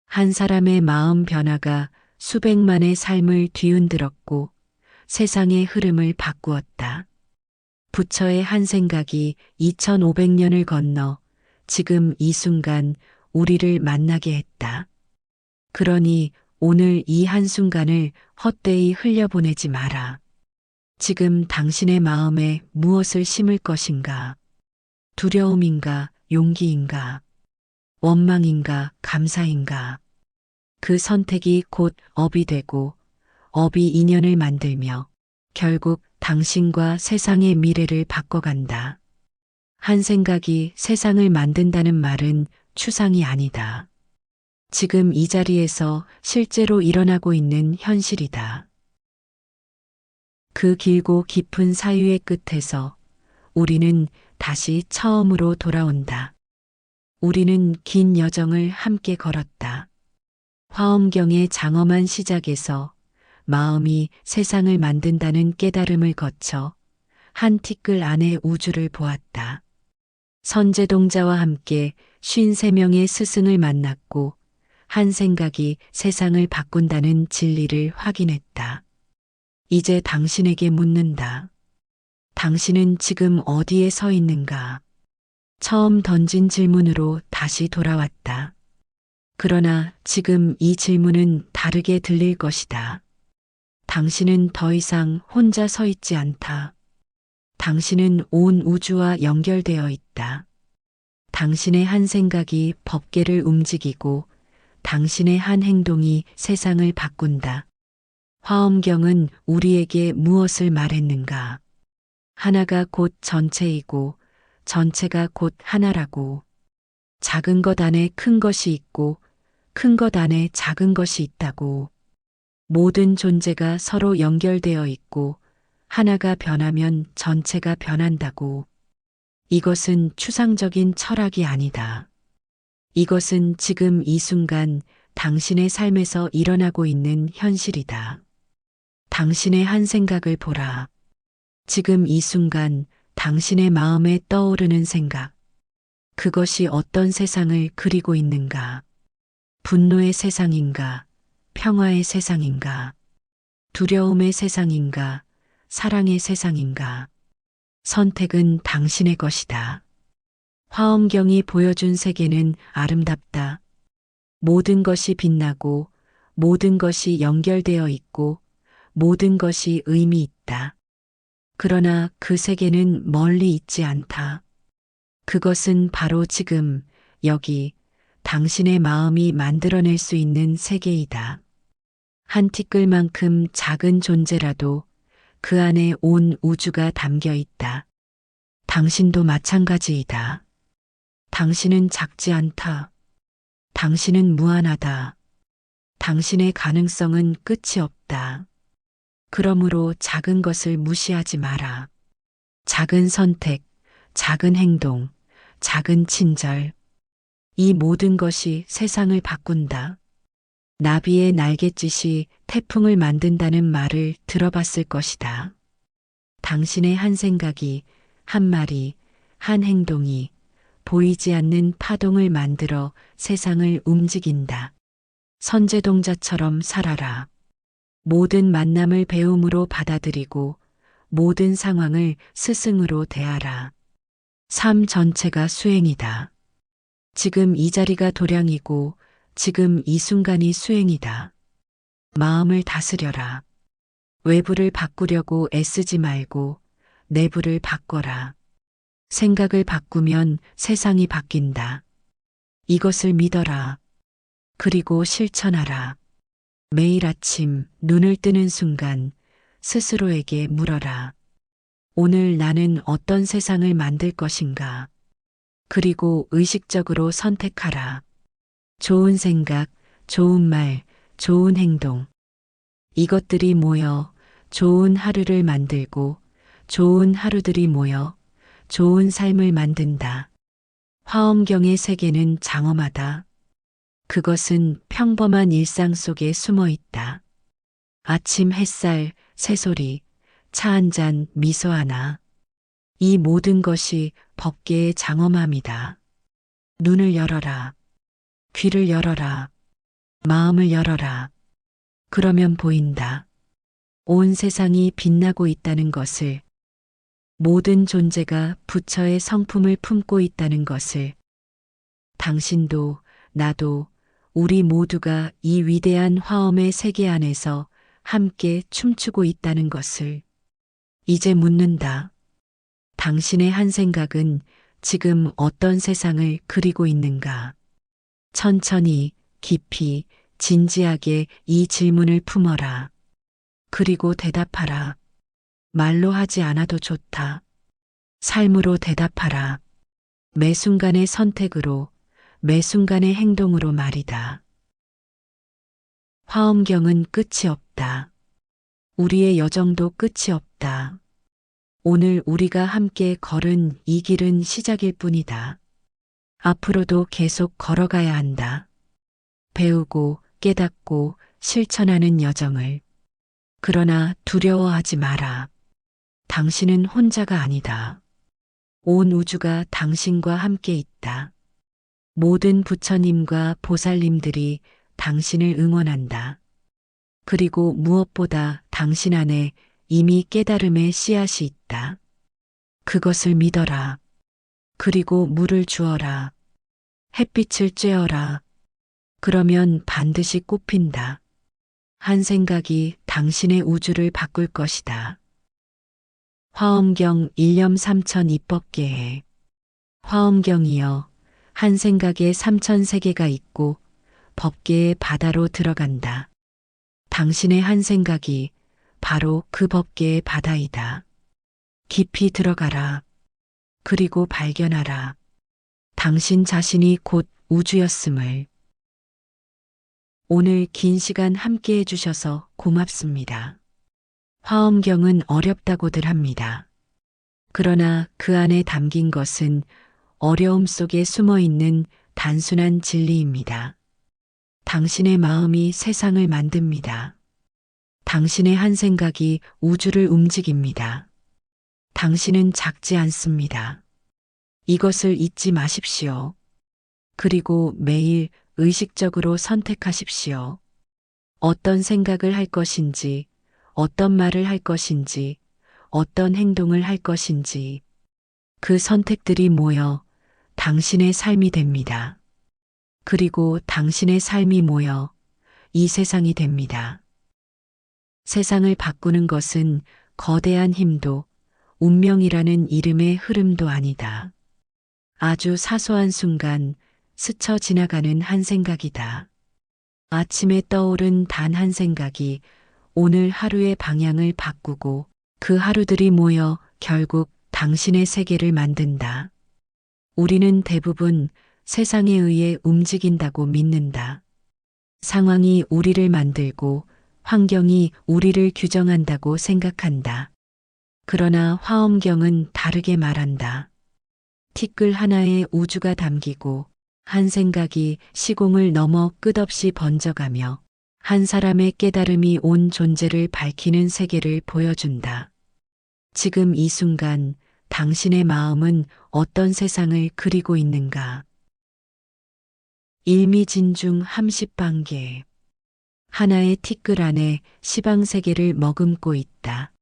S1: 한 사람의 마음 변화가 수백만의 삶을 뒤흔들었고 세상의 흐름을 바꾸었다. 부처의 한 생각이 2500년을 건너 지금 이 순간 우리를 만나게 했다. 그러니 오늘 이 한순간을 헛되이 흘려보내지 마라. 지금 당신의 마음에 무엇을 심을 것인가? 두려움인가? 용기인가? 원망인가? 감사인가? 그 선택이 곧 업이 되고 업이 인연을 만들며 결국 당신과 세상의 미래를 바꿔간다. 한 생각이 세상을 만든다는 말은 추상이 아니다. 지금 이 자리에서 실제로 일어나고 있는 현실이다. 그 길고 깊은 사유의 끝에서 우리는 다시 처음으로 돌아온다. 우리는 긴 여정을 함께 걸었다. 화엄경의 장엄한 시작에서 마음이 세상을 만든다는 깨달음을 거쳐 한 티끌 안의 우주를 보았다. 선제동자와 함께 53명의 스승을 만났고 한 생각이 세상을 바꾼다는 진리를 확인했다. 이제 당신에게 묻는다. 당신은 지금 어디에 서 있는가? 처음 던진 질문으로 다시 돌아왔다. 그러나 지금 이 질문은 다르게 들릴 것이다. 당신은 더 이상 혼자 서 있지 않다. 당신은 온 우주와 연결되어 있다. 당신의 한 생각이 법계를 움직이고 당신의 한 행동이 세상을 바꾼다. 화엄경은 우리에게 무엇을 말했는가? 하나가 곧 전체이고 전체가 곧 하나라고. 작은 것 안에 큰 것이 있고 큰 것 안에 작은 것이 있다고. 모든 존재가 서로 연결되어 있고 하나가 변하면 전체가 변한다고. 이것은 추상적인 철학이 아니다. 이것은 지금 이 순간 당신의 삶에서 일어나고 있는 현실이다. 당신의 한 생각을 보라. 지금 이 순간 당신의 마음에 떠오르는 생각. 그것이 어떤 세상을 그리고 있는가? 분노의 세상인가? 평화의 세상인가? 두려움의 세상인가? 사랑의 세상인가? 선택은 당신의 것이다. 화엄경이 보여준 세계는 아름답다. 모든 것이 빛나고 모든 것이 연결되어 있고 모든 것이 의미 있다. 그러나 그 세계는 멀리 있지 않다. 그것은 바로 지금, 여기, 당신의 마음이 만들어낼 수 있는 세계이다. 한 티끌만큼 작은 존재라도 그 안에 온 우주가 담겨 있다. 당신도 마찬가지이다. 당신은 작지 않다. 당신은 무한하다. 당신의 가능성은 끝이 없다. 그러므로 작은 것을 무시하지 마라. 작은 선택, 작은 행동, 작은 친절. 이 모든 것이 세상을 바꾼다. 나비의 날갯짓이 태풍을 만든다는 말을 들어봤을 것이다. 당신의 한 생각이, 한 말이, 한 행동이 보이지 않는 파동을 만들어 세상을 움직인다. 선제동자처럼 살아라. 모든 만남을 배움으로 받아들이고 모든 상황을 스승으로 대하라. 삶 전체가 수행이다. 지금 이 자리가 도량이고 지금 이 순간이 수행이다. 마음을 다스려라. 외부를 바꾸려고 애쓰지 말고 내부를 바꿔라. 생각을 바꾸면 세상이 바뀐다. 이것을 믿어라. 그리고 실천하라. 매일 아침 눈을 뜨는 순간 스스로에게 물어라. 오늘 나는 어떤 세상을 만들 것인가? 그리고 의식적으로 선택하라. 좋은 생각, 좋은 말, 좋은 행동. 이것들이 모여 좋은 하루를 만들고 좋은 하루들이 모여 좋은 삶을 만든다. 화엄경의 세계는 장엄하다. 그것은 평범한 일상 속에 숨어 있다. 아침 햇살, 새소리, 차 한 잔, 미소 하나. 이 모든 것이 법계의 장엄함이다. 눈을 열어라. 귀를 열어라. 마음을 열어라. 그러면 보인다. 온 세상이 빛나고 있다는 것을, 모든 존재가 부처의 성품을 품고 있다는 것을, 당신도 나도 우리 모두가 이 위대한 화엄의 세계 안에서 함께 춤추고 있다는 것을 이제 묻는다. 당신의 한 생각은 지금 어떤 세상을 그리고 있는가? 천천히, 깊이, 진지하게 이 질문을 품어라. 그리고 대답하라. 말로 하지 않아도 좋다. 삶으로 대답하라. 매 순간의 선택으로, 매 순간의 행동으로 말이다. 화엄경은 끝이 없다. 우리의 여정도 끝이 없다. 오늘 우리가 함께 걸은 이 길은 시작일 뿐이다. 앞으로도 계속 걸어가야 한다. 배우고, 깨닫고 실천하는 여정을. 그러나 두려워하지 마라. 당신은 혼자가 아니다. 온 우주가 당신과 함께 있다. 모든 부처님과 보살님들이 당신을 응원한다. 그리고 무엇보다 당신 안에 이미 깨달음의 씨앗이 있다. 그것을 믿어라. 그리고 물을 주어라. 햇빛을 쬐어라. 그러면 반드시 꽃핀다. 한 생각이 당신의 우주를 바꿀 것이다. 화엄경 일념 삼천 입법계에. 화엄경이여, 한 생각에 삼천 세계가 있고 법계의 바다로 들어간다. 당신의 한 생각이 바로 그 법계의 바다이다. 깊이 들어가라. 그리고 발견하라. 당신 자신이 곧 우주였음을. 오늘 긴 시간 함께 해주셔서 고맙습니다. 화엄경은 어렵다고들 합니다. 그러나 그 안에 담긴 것은 어려움 속에 숨어 있는 단순한 진리입니다. 당신의 마음이 세상을 만듭니다. 당신의 한 생각이 우주를 움직입니다. 당신은 작지 않습니다. 이것을 잊지 마십시오. 그리고 매일 의식적으로 선택하십시오. 어떤 생각을 할 것인지, 어떤 말을 할 것인지, 어떤 행동을 할 것인지. 그 선택들이 모여 당신의 삶이 됩니다. 그리고 당신의 삶이 모여 이 세상이 됩니다. 세상을 바꾸는 것은 거대한 힘도 운명이라는 이름의 흐름도 아니다. 아주 사소한 순간 스쳐 지나가는 한 생각이다. 아침에 떠오른 단 한 생각이 오늘 하루의 방향을 바꾸고 그 하루들이 모여 결국 당신의 세계를 만든다. 우리는 대부분 세상에 의해 움직인다고 믿는다. 상황이 우리를 만들고 환경이 우리를 규정한다고 생각한다. 그러나 화엄경은 다르게 말한다. 티끌 하나에 우주가 담기고 한 생각이 시공을 넘어 끝없이 번져가며 한 사람의 깨달음이 온 존재를 밝히는 세계를 보여준다. 지금 이 순간 당신의 마음은 어떤 세상을 그리고 있는가? 일미진중 함십방계. 하나의 티끌 안에 시방세계를 머금고 있다.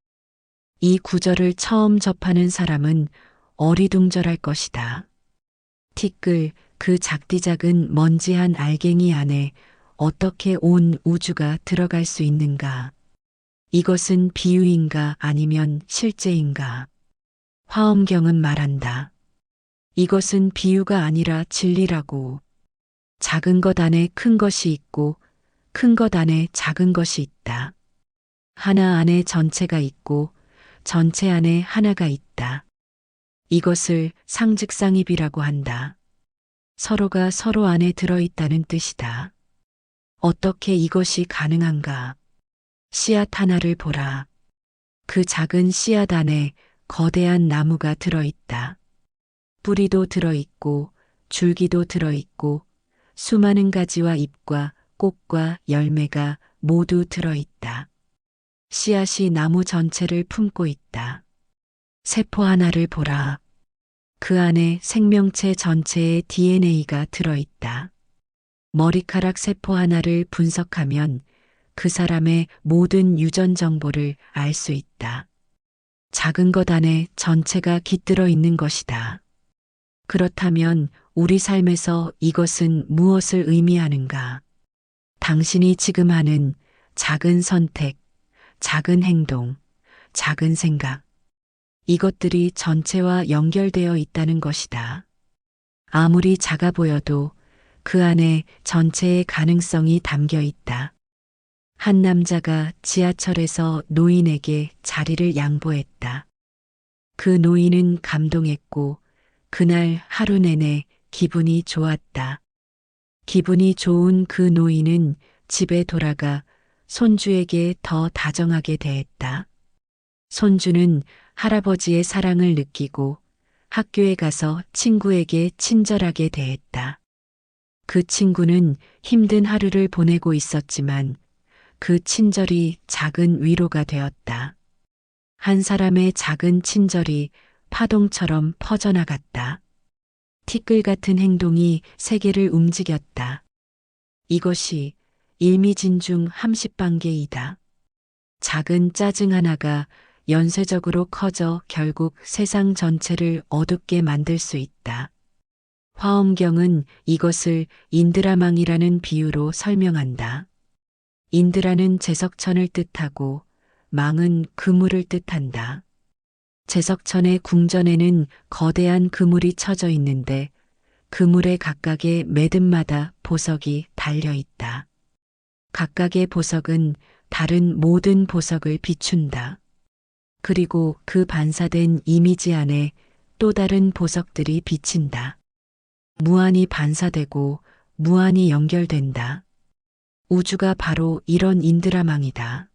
S1: 이 구절을 처음 접하는 사람은 어리둥절할 것이다. 티끌, 그 작디작은 먼지한 알갱이 안에 어떻게 온 우주가 들어갈 수 있는가? 이것은 비유인가 아니면 실제인가? 화엄경은 말한다. 이것은 비유가 아니라 진리라고. 작은 것 안에 큰 것이 있고 큰 것 안에 작은 것이 있다. 하나 안에 전체가 있고 전체 안에 하나가 있다. 이것을 상즉상입이라고 한다. 서로가 서로 안에 들어있다는 뜻이다. 어떻게 이것이 가능한가? 씨앗 하나를 보라. 그 작은 씨앗 안에 거대한 나무가 들어있다. 뿌리도 들어있고 줄기도 들어있고 수많은 가지와 잎과 꽃과 열매가 모두 들어있다. 씨앗이 나무 전체를 품고 있다. 세포 하나를 보라. 그 안에 생명체 전체의 DNA가 들어있다. 머리카락 세포 하나를 분석하면 그 사람의 모든 유전 정보를 알 수 있다. 작은 것 안에 전체가 깃들어 있는 것이다. 그렇다면 우리 삶에서 이것은 무엇을 의미하는가? 당신이 지금 하는 작은 선택, 작은 행동, 작은 생각. 이것들이 전체와 연결되어 있다는 것이다. 아무리 작아 보여도 그 안에 전체의 가능성이 담겨 있다. 한 남자가 지하철에서 노인에게 자리를 양보했다. 그 노인은 감동했고 그날 하루 내내 기분이 좋았다. 기분이 좋은 그 노인은 집에 돌아가 손주에게 더 다정하게 대했다. 손주는 할아버지의 사랑을 느끼고 학교에 가서 친구에게 친절하게 대했다. 그 친구는 힘든 하루를 보내고 있었지만 그 친절이 작은 위로가 되었다. 한 사람의 작은 친절이 파동처럼 퍼져나갔다. 티끌 같은 행동이 세계를 움직였다. 이것이 일미진중 함식반개이다. 작은 짜증 하나가 연쇄적으로 커져 결국 세상 전체를 어둡게 만들 수 있다. 화엄경은 이것을 인드라망이라는 비유로 설명한다. 인드라는 제석천을 뜻하고 망은 그물을 뜻한다. 제석천의 궁전에는 거대한 그물이 쳐져 있는데 그물의 각각의 매듭마다 보석이 달려 있다. 각각의 보석은 다른 모든 보석을 비춘다. 그리고 그 반사된 이미지 안에 또 다른 보석들이 비친다. 무한히 반사되고 무한히 연결된다. 우주가 바로 이런 인드라망이다.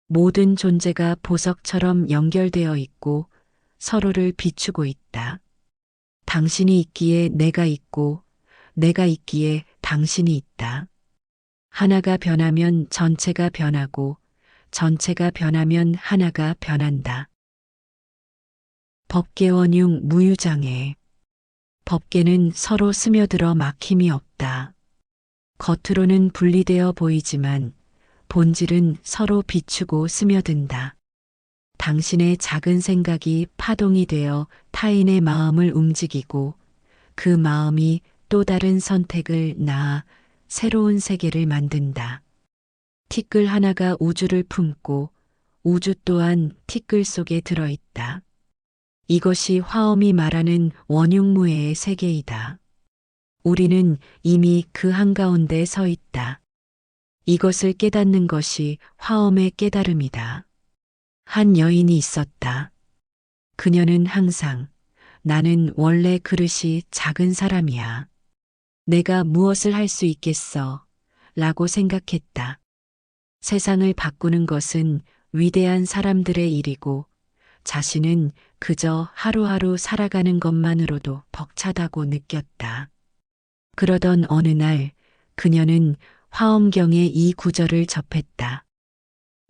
S1: 모든 존재가 보석처럼 연결되어 있고 서로를 비추고 있다. 당신이 있기에 내가 있고 내가 있기에 당신이 있다. 하나가 변하면 전체가 변하고 전체가 변하면 하나가 변한다. 법계원융 무유장애. 법계는 서로 스며들어 막힘이 없다. 겉으로는 분리되어 보이지만 본질은 서로 비추고 스며든다. 당신의 작은 생각이 파동이 되어 타인의 마음을 움직이고 그 마음이 또 다른 선택을 낳아 새로운 세계를 만든다. 티끌 하나가 우주를 품고 우주 또한 티끌 속에 들어있다. 이것이 화엄이 말하는 원흉무해의 세계이다. 우리는 이미 그 한가운데 서 있다. 이것을 깨닫는 것이 화엄의 깨달음이다. 한 여인이 있었다. 그녀는 항상 나는 원래 그릇이 작은 사람이야. 내가 무엇을 할 수 있겠어? 라고 생각했다. 세상을 바꾸는 것은 위대한 사람들의 일이고 자신은 그저 하루하루 살아가는 것만으로도 벅차다고 느꼈다. 그러던 어느 날 그녀는 화엄경의 이 구절을 접했다.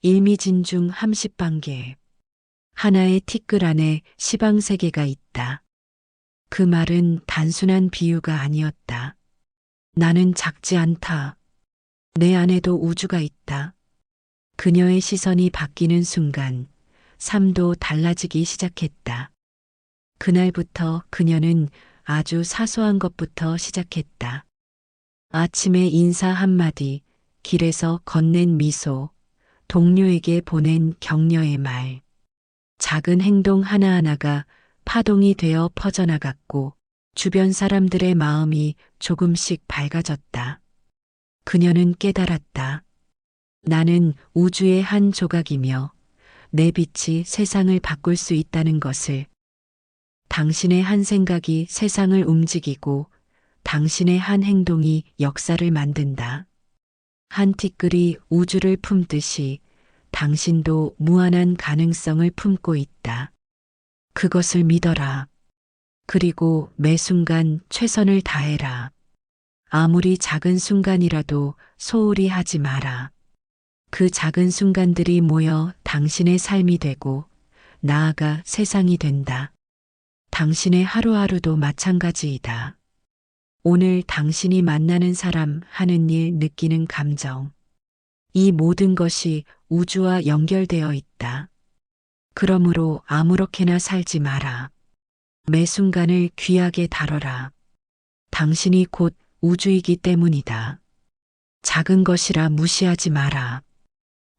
S1: 일미진중 함식반개. 하나의 티끌 안에 시방세계가 있다. 그 말은 단순한 비유가 아니었다. 나는 작지 않다. 내 안에도 우주가 있다. 그녀의 시선이 바뀌는 순간 삶도 달라지기 시작했다. 그날부터 그녀는 아주 사소한 것부터 시작했다. 아침에 인사 한마디, 길에서 건넨 미소, 동료에게 보낸 격려의 말. 작은 행동 하나하나가 파동이 되어 퍼져나갔고 주변 사람들의 마음이 조금씩 밝아졌다. 그녀는 깨달았다. 나는 우주의 한 조각이며 내 빛이 세상을 바꿀 수 있다는 것을. 당신의 한 생각이 세상을 움직이고 당신의 한 행동이 역사를 만든다. 한 티끌이 우주를 품듯이 당신도 무한한 가능성을 품고 있다. 그것을 믿어라. 그리고 매 순간 최선을 다해라. 아무리 작은 순간이라도 소홀히 하지 마라. 그 작은 순간들이 모여 당신의 삶이 되고 나아가 세상이 된다. 당신의 하루하루도 마찬가지이다. 오늘 당신이 만나는 사람, 하는 일, 느끼는 감정. 이 모든 것이 우주와 연결되어 있다. 그러므로 아무렇게나 살지 마라. 매 순간을 귀하게 다뤄라. 당신이 곧 우주이기 때문이다. 작은 것이라 무시하지 마라.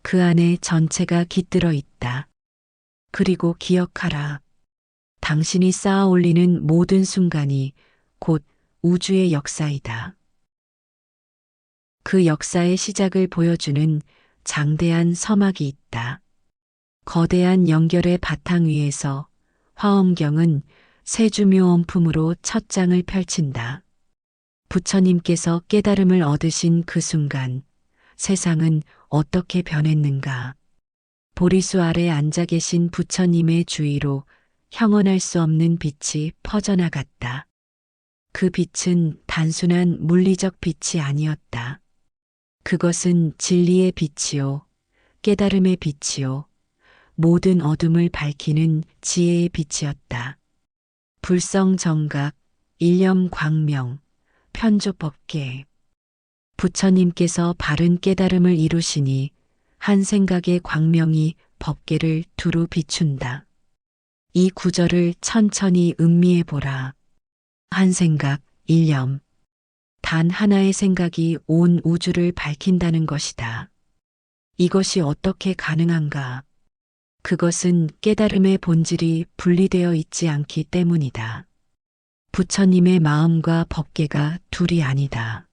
S1: 그 안에 전체가 깃들어 있다. 그리고 기억하라. 당신이 쌓아 올리는 모든 순간이 곧 우주의 역사이다. 그 역사의 시작을 보여주는 장대한 서막이 있다. 거대한 연결의 바탕 위에서 화엄경은 세주묘원품으로 첫 장을 펼친다. 부처님께서 깨달음을 얻으신 그 순간 세상은 어떻게 변했는가. 보리수 아래 앉아 계신 부처님의 주위로 형언할 수 없는 빛이 퍼져나갔다. 그 빛은 단순한 물리적 빛이 아니었다. 그것은 진리의 빛이요, 깨달음의 빛이요, 모든 어둠을 밝히는 지혜의 빛이었다. 불성정각, 일념광명, 편조법계. 부처님께서 바른 깨달음을 이루시니 한 생각의 광명이 법계를 두루 비춘다. 이 구절을 천천히 음미해 보라. 한 생각, 일념. 단 하나의 생각이 온 우주를 밝힌다는 것이다. 이것이 어떻게 가능한가? 그것은 깨달음의 본질이 분리되어 있지 않기 때문이다. 부처님의 마음과 법계가 둘이 아니다.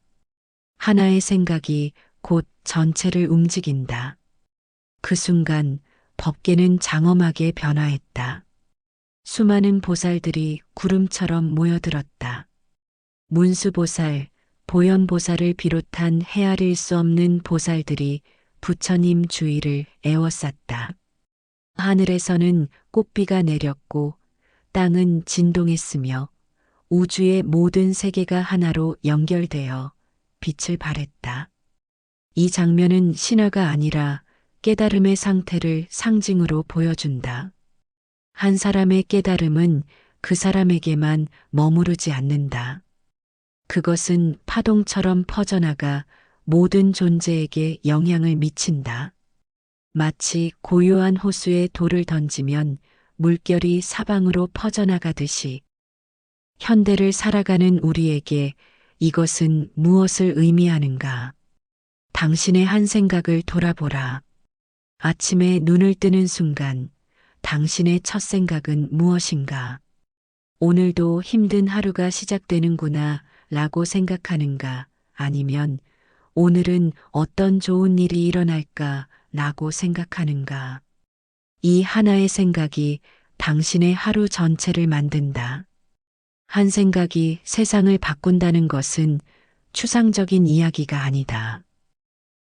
S1: 하나의 생각이 곧 전체를 움직인다. 그 순간 법계는 장엄하게 변화했다. 수많은 보살들이 구름처럼 모여들었다. 문수보살, 보현보살을 비롯한 헤아릴 수 없는 보살들이 부처님 주위를 에워쌌다. 하늘에서는 꽃비가 내렸고 땅은 진동했으며 우주의 모든 세계가 하나로 연결되어 빛을 발했다. 이 장면은 신화가 아니라 깨달음의 상태를 상징으로 보여준다. 한 사람의 깨달음은 그 사람에게만 머무르지 않는다. 그것은 파동처럼 퍼져나가 모든 존재에게 영향을 미친다. 마치 고요한 호수에 돌을 던지면 물결이 사방으로 퍼져나가듯이 현대를 살아가는 우리에게 이것은 무엇을 의미하는가? 당신의 한 생각을 돌아보라. 아침에 눈을 뜨는 순간 당신의 첫 생각은 무엇인가? 오늘도 힘든 하루가 시작되는구나 라고 생각하는가? 아니면 오늘은 어떤 좋은 일이 일어날까 라고 생각하는가? 이 하나의 생각이 당신의 하루 전체를 만든다. 한 생각이 세상을 바꾼다는 것은 추상적인 이야기가 아니다.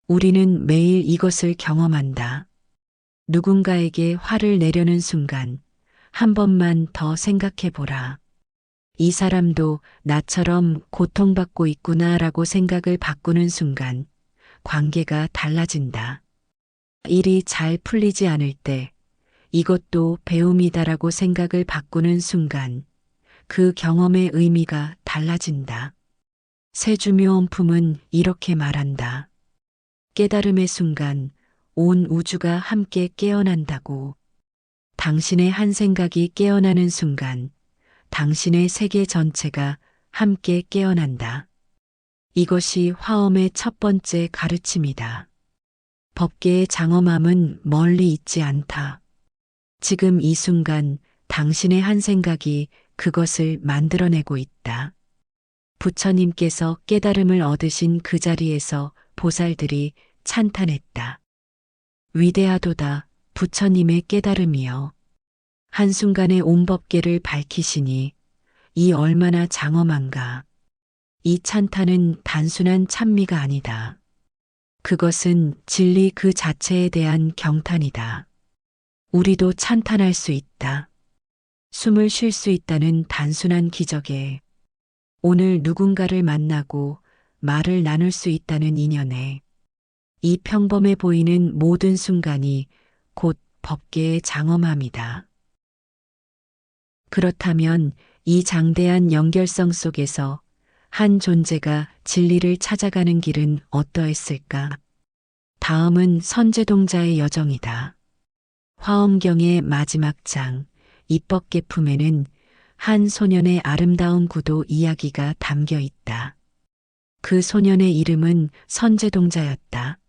S1: 우리는 매일 이것을 경험한다. 누군가에게 화를 내려는 순간 한 번만 더 생각해 보라. 이 사람도 나처럼 고통받고 있구나라고 생각을 바꾸는 순간 관계가 달라진다. 일이 잘 풀리지 않을 때 이것도 배움이다라고 생각을 바꾸는 순간 그 경험의 의미가 달라진다. 세주묘원품은 이렇게 말한다. 깨달음의 순간 온 우주가 함께 깨어난다고. 당신의 한 생각이 깨어나는 순간 당신의 세계 전체가 함께 깨어난다. 이것이 화엄의 첫 번째 가르침이다. 법계의 장엄함은 멀리 있지 않다. 지금 이 순간 당신의 한 생각이 그것을 만들어내고 있다. 부처님께서 깨달음을 얻으신 그 자리에서 보살들이 찬탄했다. 위대하도다 부처님의 깨달음이여. 한순간에 온 법계를 밝히시니 이 얼마나 장엄한가. 이 찬탄은 단순한 찬미가 아니다. 그것은 진리 그 자체에 대한 경탄이다. 우리도 찬탄할 수 있다. 숨을 쉴 수 있다는 단순한 기적에, 오늘 누군가를 만나고 말을 나눌 수 있다는 인연에, 이 평범해 보이는 모든 순간이 곧 법계의 장엄함이다. 그렇다면 이 장대한 연결성 속에서 한 존재가 진리를 찾아가는 길은 어떠했을까? 다음은 선제동자의 여정이다. 화엄경의 마지막 장, 입법계품에는 한 소년의 아름다운 구도 이야기가 담겨 있다. 그 소년의 이름은 선제동자였다.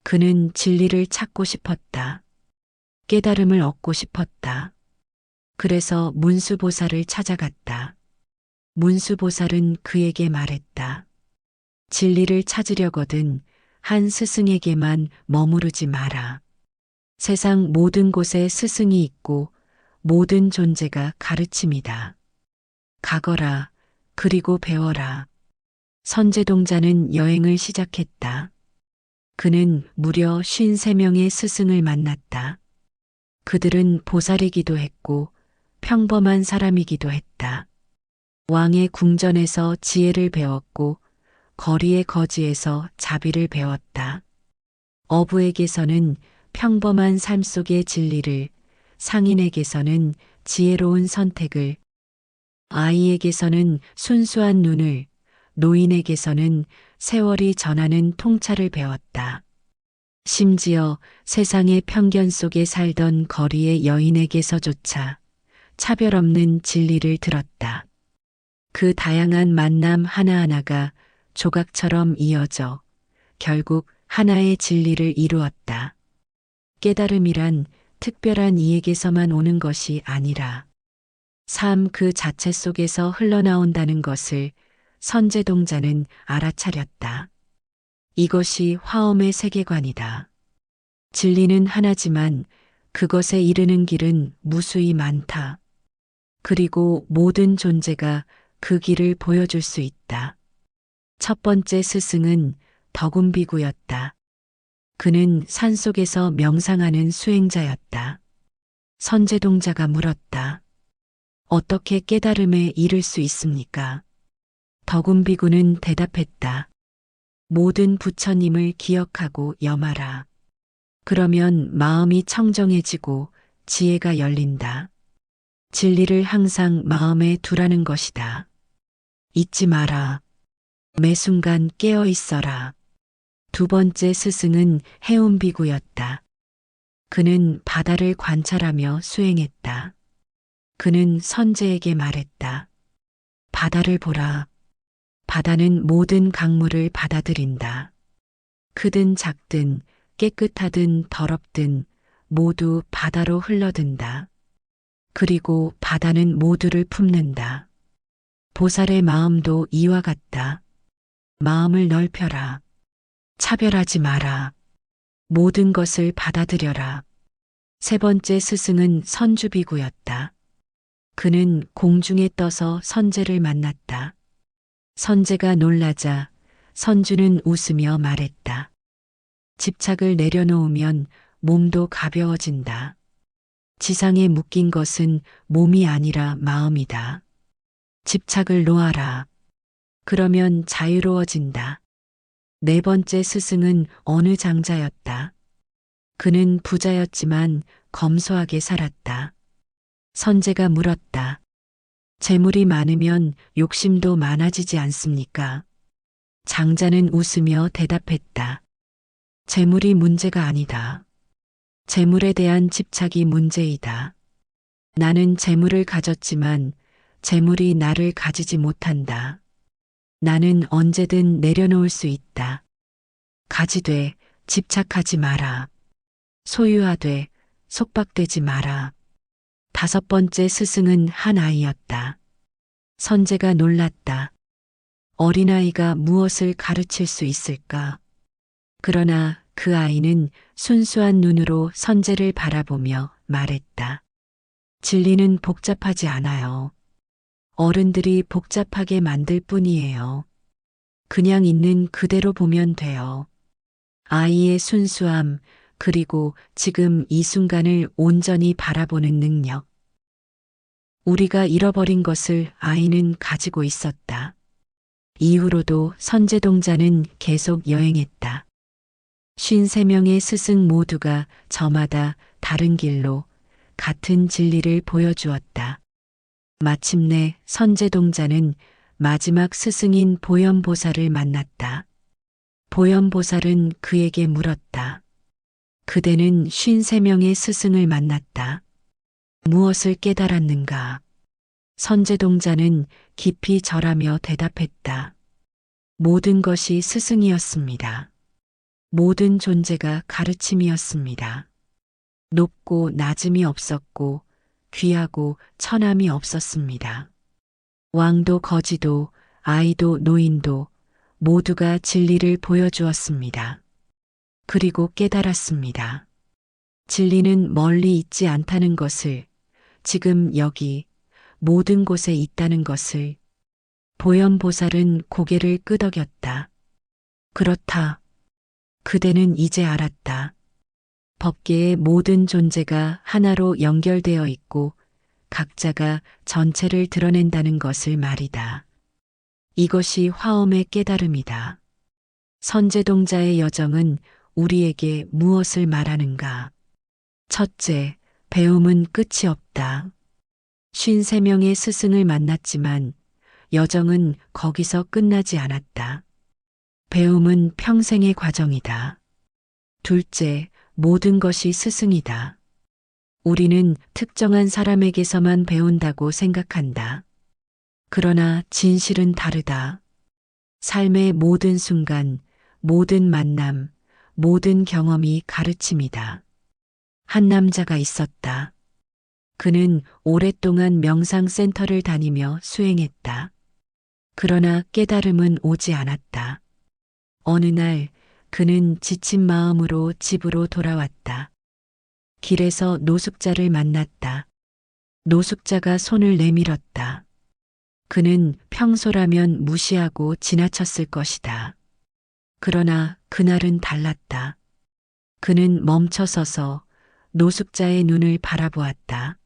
S1: 그는 진리를 찾고 싶었다. 깨달음을 얻고 싶었다. 그래서 문수보살을 찾아갔다. 문수보살은 그에게 말했다. 진리를 찾으려거든 한 스승에게만 머무르지 마라. 세상 모든 곳에 스승이 있고 모든 존재가 가르침이다. 가거라. 그리고 배워라. 선제동자는 여행을 시작했다. 그는 무려 53명의 스승을 만났다. 그들은 보살이기도 했고 평범한 사람이기도 했다. 왕의 궁전에서 지혜를 배웠고 거리의 거지에서 자비를 배웠다. 어부에게서는 평범한 삶 속의 진리를, 상인에게서는 지혜로운 선택을, 아이에게서는 순수한 눈을, 노인에게서는 세월이 전하는 통찰을 배웠다. 심지어 세상의 편견 속에 살던 거리의 여인에게서조차 차별 없는 진리를 들었다. 그 다양한 만남 하나하나가 조각처럼 이어져 결국 하나의 진리를 이루었다. 깨달음이란 특별한 이에게서만 오는 것이 아니라 삶 그 자체 속에서 흘러나온다는 것을 선제동자는 알아차렸다. 이것이 화엄의 세계관이다. 진리는 하나지만 그것에 이르는 길은 무수히 많다. 그리고 모든 존재가 그 길을 보여줄 수 있다. 첫 번째 스승은 덕운비구였다. 그는 산속에서 명상하는 수행자였다. 선제동자가 물었다. 어떻게 깨달음에 이를 수 있습니까? 덕운비구는 대답했다. 모든 부처님을 기억하고 염하라. 그러면 마음이 청정해지고 지혜가 열린다. 진리를 항상 마음에 두라는 것이다. 잊지 마라. 매 순간 깨어 있어라. 두 번째 스승은 해운비구였다. 그는 바다를 관찰하며 수행했다. 그는 선제에게 말했다. 바다를 보라. 바다는 모든 강물을 받아들인다. 크든 작든 깨끗하든 더럽든 모두 바다로 흘러든다. 그리고 바다는 모두를 품는다. 보살의 마음도 이와 같다. 마음을 넓혀라. 차별하지 마라. 모든 것을 받아들여라. 세 번째 스승은 선주비구였다. 그는 공중에 떠서 선제를 만났다. 선제가 놀라자 선주는 웃으며 말했다. 집착을 내려놓으면 몸도 가벼워진다. 지상에 묶인 것은 몸이 아니라 마음이다. 집착을 놓아라. 그러면 자유로워진다. 네 번째 스승은 어느 장자였다. 그는 부자였지만 검소하게 살았다. 선제가 물었다. 재물이 많으면 욕심도 많아지지 않습니까? 장자는 웃으며 대답했다. 재물이 문제가 아니다. 재물에 대한 집착이 문제이다. 나는 재물을 가졌지만 재물이 나를 가지지 못한다. 나는 언제든 내려놓을 수 있다. 가지되 집착하지 마라. 소유하되 속박되지 마라. 다섯 번째 스승은 한 아이였다. 선제가 놀랐다. 어린아이가 무엇을 가르칠 수 있을까? 그러나 그 아이는 순수한 눈으로 선제를 바라보며 말했다. 진리는 복잡하지 않아요. 어른들이 복잡하게 만들 뿐이에요. 그냥 있는 그대로 보면 돼요. 아이의 순수함, 그리고 지금 이 순간을 온전히 바라보는 능력. 우리가 잃어버린 것을 아이는 가지고 있었다. 이후로도 선제동자는 계속 여행했다. 53명의 스승 모두가 저마다 다른 길로 같은 진리를 보여주었다. 마침내 선제동자는 마지막 스승인 보현보살을 만났다. 보현보살은 그에게 물었다. 그대는 53명의 스승을 만났다. 무엇을 깨달았는가? 선제동자는 깊이 절하며 대답했다. 모든 것이 스승이었습니다. 모든 존재가 가르침이었습니다. 높고 낮음이 없었고 귀하고 천함이 없었습니다. 왕도 거지도 아이도 노인도 모두가 진리를 보여주었습니다. 그리고 깨달았습니다. 진리는 멀리 있지 않다는 것을, 지금 여기 모든 곳에 있다는 것을. 보현보살은 고개를 끄덕였다. 그렇다. 그대는 이제 알았다. 법계의 모든 존재가 하나로 연결되어 있고 각자가 전체를 드러낸다는 것을 말이다. 이것이 화엄의 깨달음이다. 선제동자의 여정은 우리에게 무엇을 말하는가? 첫째, 배움은 끝이 없다. 53명의 스승을 만났지만 여정은 거기서 끝나지 않았다. 배움은 평생의 과정이다. 둘째, 모든 것이 스승이다. 우리는 특정한 사람에게서만 배운다고 생각한다. 그러나 진실은 다르다. 삶의 모든 순간, 모든 만남, 모든 경험이 가르침이다. 한 남자가 있었다. 그는 오랫동안 명상센터를 다니며 수행했다. 그러나 깨달음은 오지 않았다. 어느 날 그는 지친 마음으로 집으로 돌아왔다. 길에서 노숙자를 만났다. 노숙자가 손을 내밀었다. 그는 평소라면 무시하고 지나쳤을 것이다. 그러나 그날은 달랐다. 그는 멈춰서서 노숙자의 눈을 바라보았다.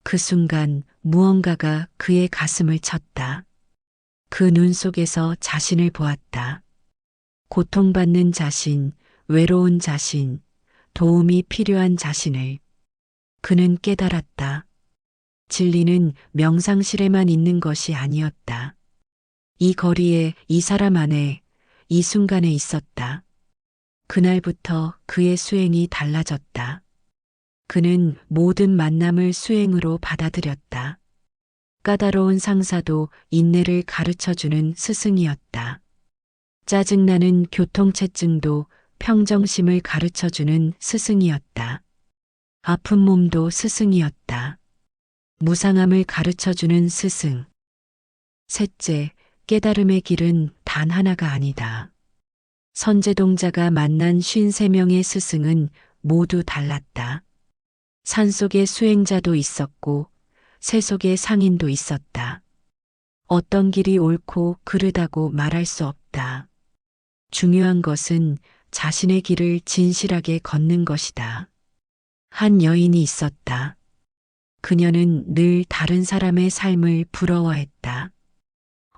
S1: 그 순간 무언가가 그의 가슴을 쳤다. 그 눈 속에서 자신을 보았다. 고통받는 자신, 외로운 자신, 도움이 필요한 자신을. 그는 깨달았다. 진리는 명상실에만 있는 것이 아니었다. 이 거리에, 이 사람 안에, 이 순간에 있었다. 그날부터 그의 수행이 달라졌다. 그는 모든 만남을 수행으로 받아들였다. 까다로운 상사도 인내를 가르쳐주는 스승이었다. 짜증나는 교통체증도 평정심을 가르쳐주는 스승이었다. 아픈 몸도 스승이었다. 무상함을 가르쳐주는 스승. 셋째, 깨달음의 길은 단 하나가 아니다. 선제동자가 만난 53명의 스승은 모두 달랐다. 산속의 수행자도 있었고 새속의 상인도 있었다. 어떤 길이 옳고 그르다고 말할 수 없다. 중요한 것은 자신의 길을 진실하게 걷는 것이다. 한 여인이 있었다. 그녀는 늘 다른 사람의 삶을 부러워했다.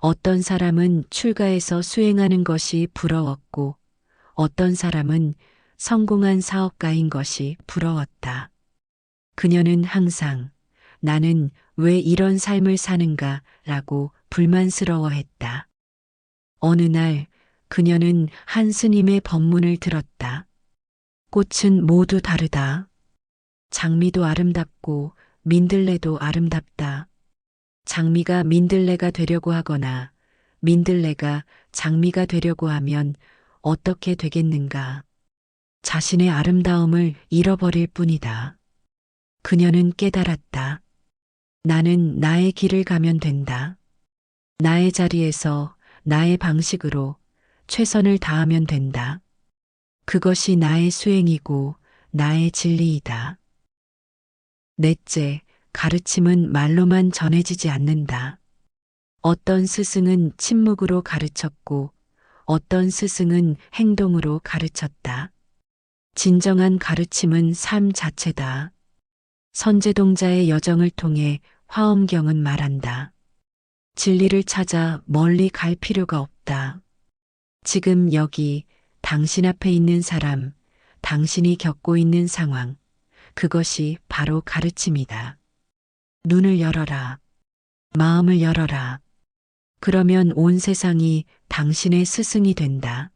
S1: 어떤 사람은 출가해서 수행하는 것이 부러웠고 어떤 사람은 성공한 사업가인 것이 부러웠다. 그녀는 항상 나는 왜 이런 삶을 사는가 라고 불만스러워했다. 어느 날 그녀는 한 스님의 법문을 들었다. 꽃은 모두 다르다. 장미도 아름답고 민들레도 아름답다. 장미가 민들레가 되려고 하거나 민들레가 장미가 되려고 하면 어떻게 되겠는가? 자신의 아름다움을 잃어버릴 뿐이다. 그녀는 깨달았다. 나는 나의 길을 가면 된다. 나의 자리에서 나의 방식으로 최선을 다하면 된다. 그것이 나의 수행이고 나의 진리이다. 넷째, 가르침은 말로만 전해지지 않는다. 어떤 스승은 침묵으로 가르쳤고 어떤 스승은 행동으로 가르쳤다. 진정한 가르침은 삶 자체다. 선제동자의 여정을 통해 화엄경은 말한다. 진리를 찾아 멀리 갈 필요가 없다. 지금 여기 당신 앞에 있는 사람, 당신이 겪고 있는 상황, 그것이 바로 가르침이다. 눈을 열어라. 마음을 열어라. 그러면 온 세상이 당신의 스승이 된다.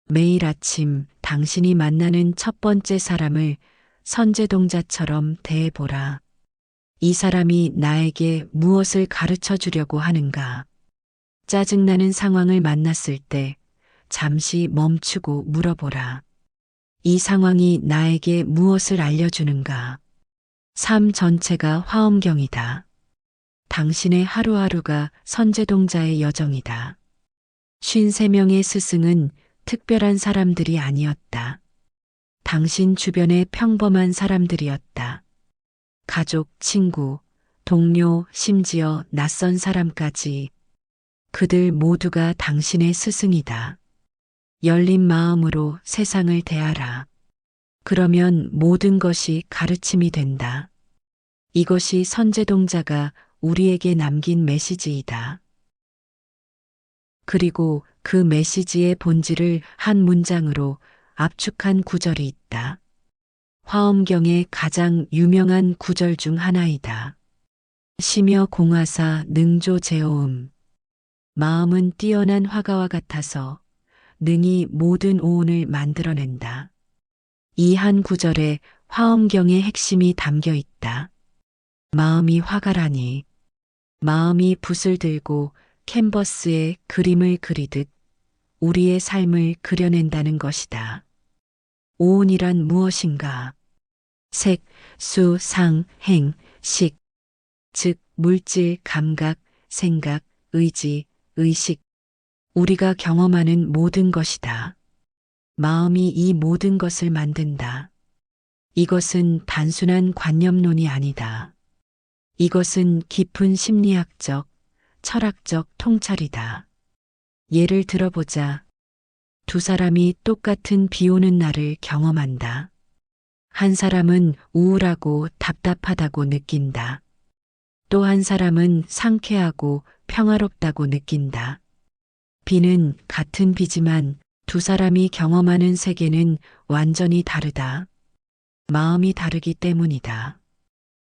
S1: 매일 아침 당신이 만나는 첫 번째 사람을 선제동자처럼 대해보라. 이 사람이 나에게 무엇을 가르쳐 주려고 하는가? 짜증나는 상황을 만났을 때 잠시 멈추고 물어보라. 이 상황이 나에게 무엇을 알려주는가? 삶 전체가 화엄경이다. 당신의 하루하루가 선제동자의 여정이다. 53명의 스승은 특별한 사람들이 아니었다. 당신 주변의 평범한 사람들이었다. 가족, 친구, 동료, 심지어 낯선 사람까지 그들 모두가 당신의 스승이다. 열린 마음으로 세상을 대하라. 그러면 모든 것이 가르침이 된다. 이것이 선제동자가 우리에게 남긴 메시지이다. 그리고 그 메시지의 본질을 한 문장으로 압축한 구절이 있다. 화엄경의 가장 유명한 구절 중 하나이다. 시며 공하사 능조제오음. 마음은 뛰어난 화가와 같아서 능히 모든 오온을 만들어낸다. 이 한 구절에 화엄경의 핵심이 담겨 있다. 마음이 화가라니. 마음이 붓을 들고 캔버스에 그림을 그리듯 우리의 삶을 그려낸다는 것이다. 오온이란 무엇인가? 색, 수, 상, 행, 식, 즉 물질, 감각, 생각, 의지, 의식, 우리가 경험하는 모든 것이다. 마음이 이 모든 것을 만든다. 이것은 단순한 관념론이 아니다. 이것은 깊은 심리학적, 철학적 통찰이다. 예를 들어보자. 두 사람이 똑같은 비 오는 날을 경험한다. 한 사람은 우울하고 답답하다고 느낀다. 또 한 사람은 상쾌하고 평화롭다고 느낀다. 비는 같은 비지만 두 사람이 경험하는 세계는 완전히 다르다. 마음이 다르기 때문이다.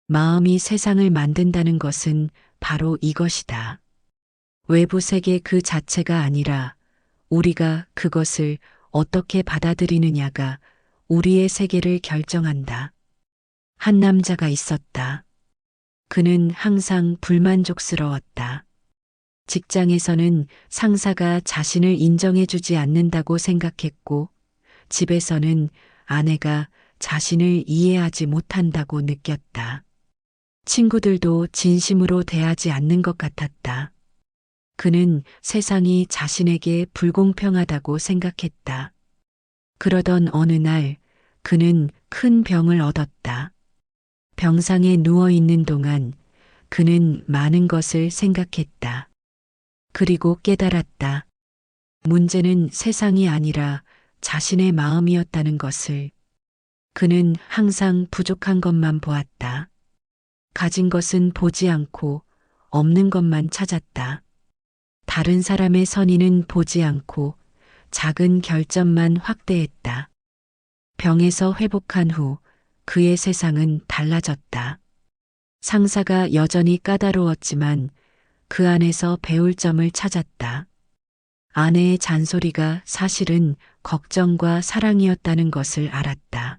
S1: 마음이 세상을 만든다는 것은 바로 이것이다. 외부 세계 그 자체가 아니라 우리가 그것을 어떻게 받아들이느냐가 우리의 세계를 결정한다. 한 남자가 있었다. 그는 항상 불만족스러웠다. 직장에서는 상사가 자신을 인정해주지 않는다고 생각했고, 집에서는 아내가 자신을 이해하지 못한다고 느꼈다. 친구들도 진심으로 대하지 않는 것 같았다. 그는 세상이 자신에게 불공평하다고 생각했다. 그러던 어느 날 그는 큰 병을 얻었다. 병상에 누워 있는 동안 그는 많은 것을 생각했다. 그리고 깨달았다. 문제는 세상이 아니라 자신의 마음이었다는 것을. 그는 항상 부족한 것만 보았다. 가진 것은 보지 않고 없는 것만 찾았다. 다른 사람의 선의는 보지 않고 작은 결점만 확대했다. 병에서 회복한 후 그의 세상은 달라졌다. 상사가 여전히 까다로웠지만 그 안에서 배울 점을 찾았다. 아내의 잔소리가 사실은 걱정과 사랑이었다는 것을 알았다.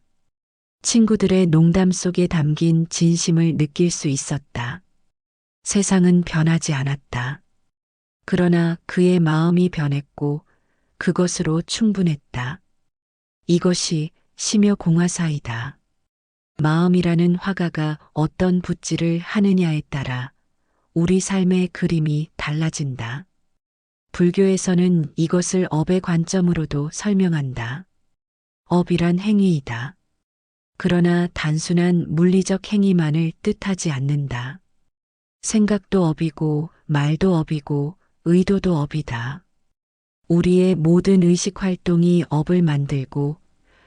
S1: 친구들의 농담 속에 담긴 진심을 느낄 수 있었다. 세상은 변하지 않았다. 그러나 그의 마음이 변했고 그것으로 충분했다. 이것이 시며 공화사이다. 마음이라는 화가가 어떤 붓질을 하느냐에 따라 우리 삶의 그림이 달라진다. 불교에서는 이것을 업의 관점으로도 설명한다. 업이란 행위이다. 그러나 단순한 물리적 행위만을 뜻하지 않는다. 생각도 업이고 말도 업이고 의도도 업이다. 우리의 모든 의식 활동이 업을 만들고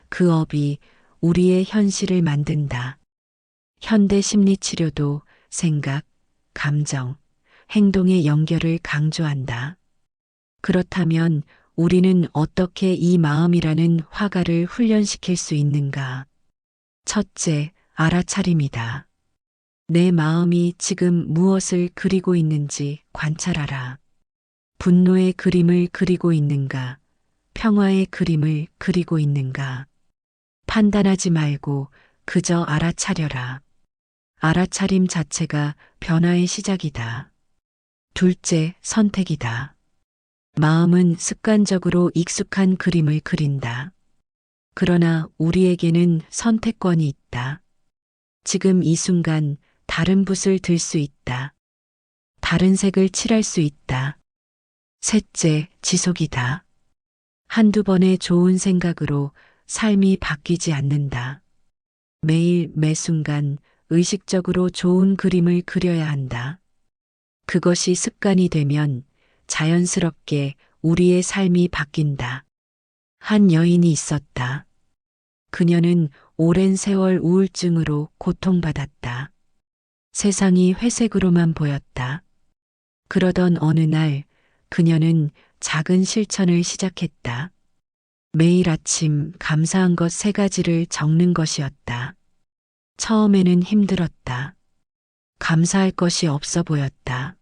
S1: 그 업이 우리의 현실을 만든다. 현대 심리 치료도 생각, 감정, 행동의 연결을 강조한다. 그렇다면 우리는 어떻게 이 마음이라는 화가를 훈련시킬 수 있는가? 첫째, 알아차림이다. 내 마음이 지금 무엇을 그리고 있는지 관찰하라. 분노의 그림을 그리고 있는가? 평화의 그림을 그리고 있는가? 판단하지 말고 그저 알아차려라. 알아차림 자체가 변화의 시작이다. 둘째, 선택이다. 마음은 습관적으로 익숙한 그림을 그린다. 그러나 우리에게는 선택권이 있다. 지금 이 순간 다른 붓을 들 수 있다. 다른 색을 칠할 수 있다. 셋째, 지속이다. 한두 번의 좋은 생각으로 삶이 바뀌지 않는다. 매일 매 순간 의식적으로 좋은 그림을 그려야 한다. 그것이 습관이 되면 자연스럽게 우리의 삶이 바뀐다. 한 여인이 있었다. 그녀는 오랜 세월 우울증으로 고통받았다. 세상이 회색으로만 보였다. 그러던 어느 날 그녀는 작은 실천을 시작했다. 매일 아침 감사한 것 3가지를 적는 것이었다. 처음에는 힘들었다. 감사할 것이 없어 보였다.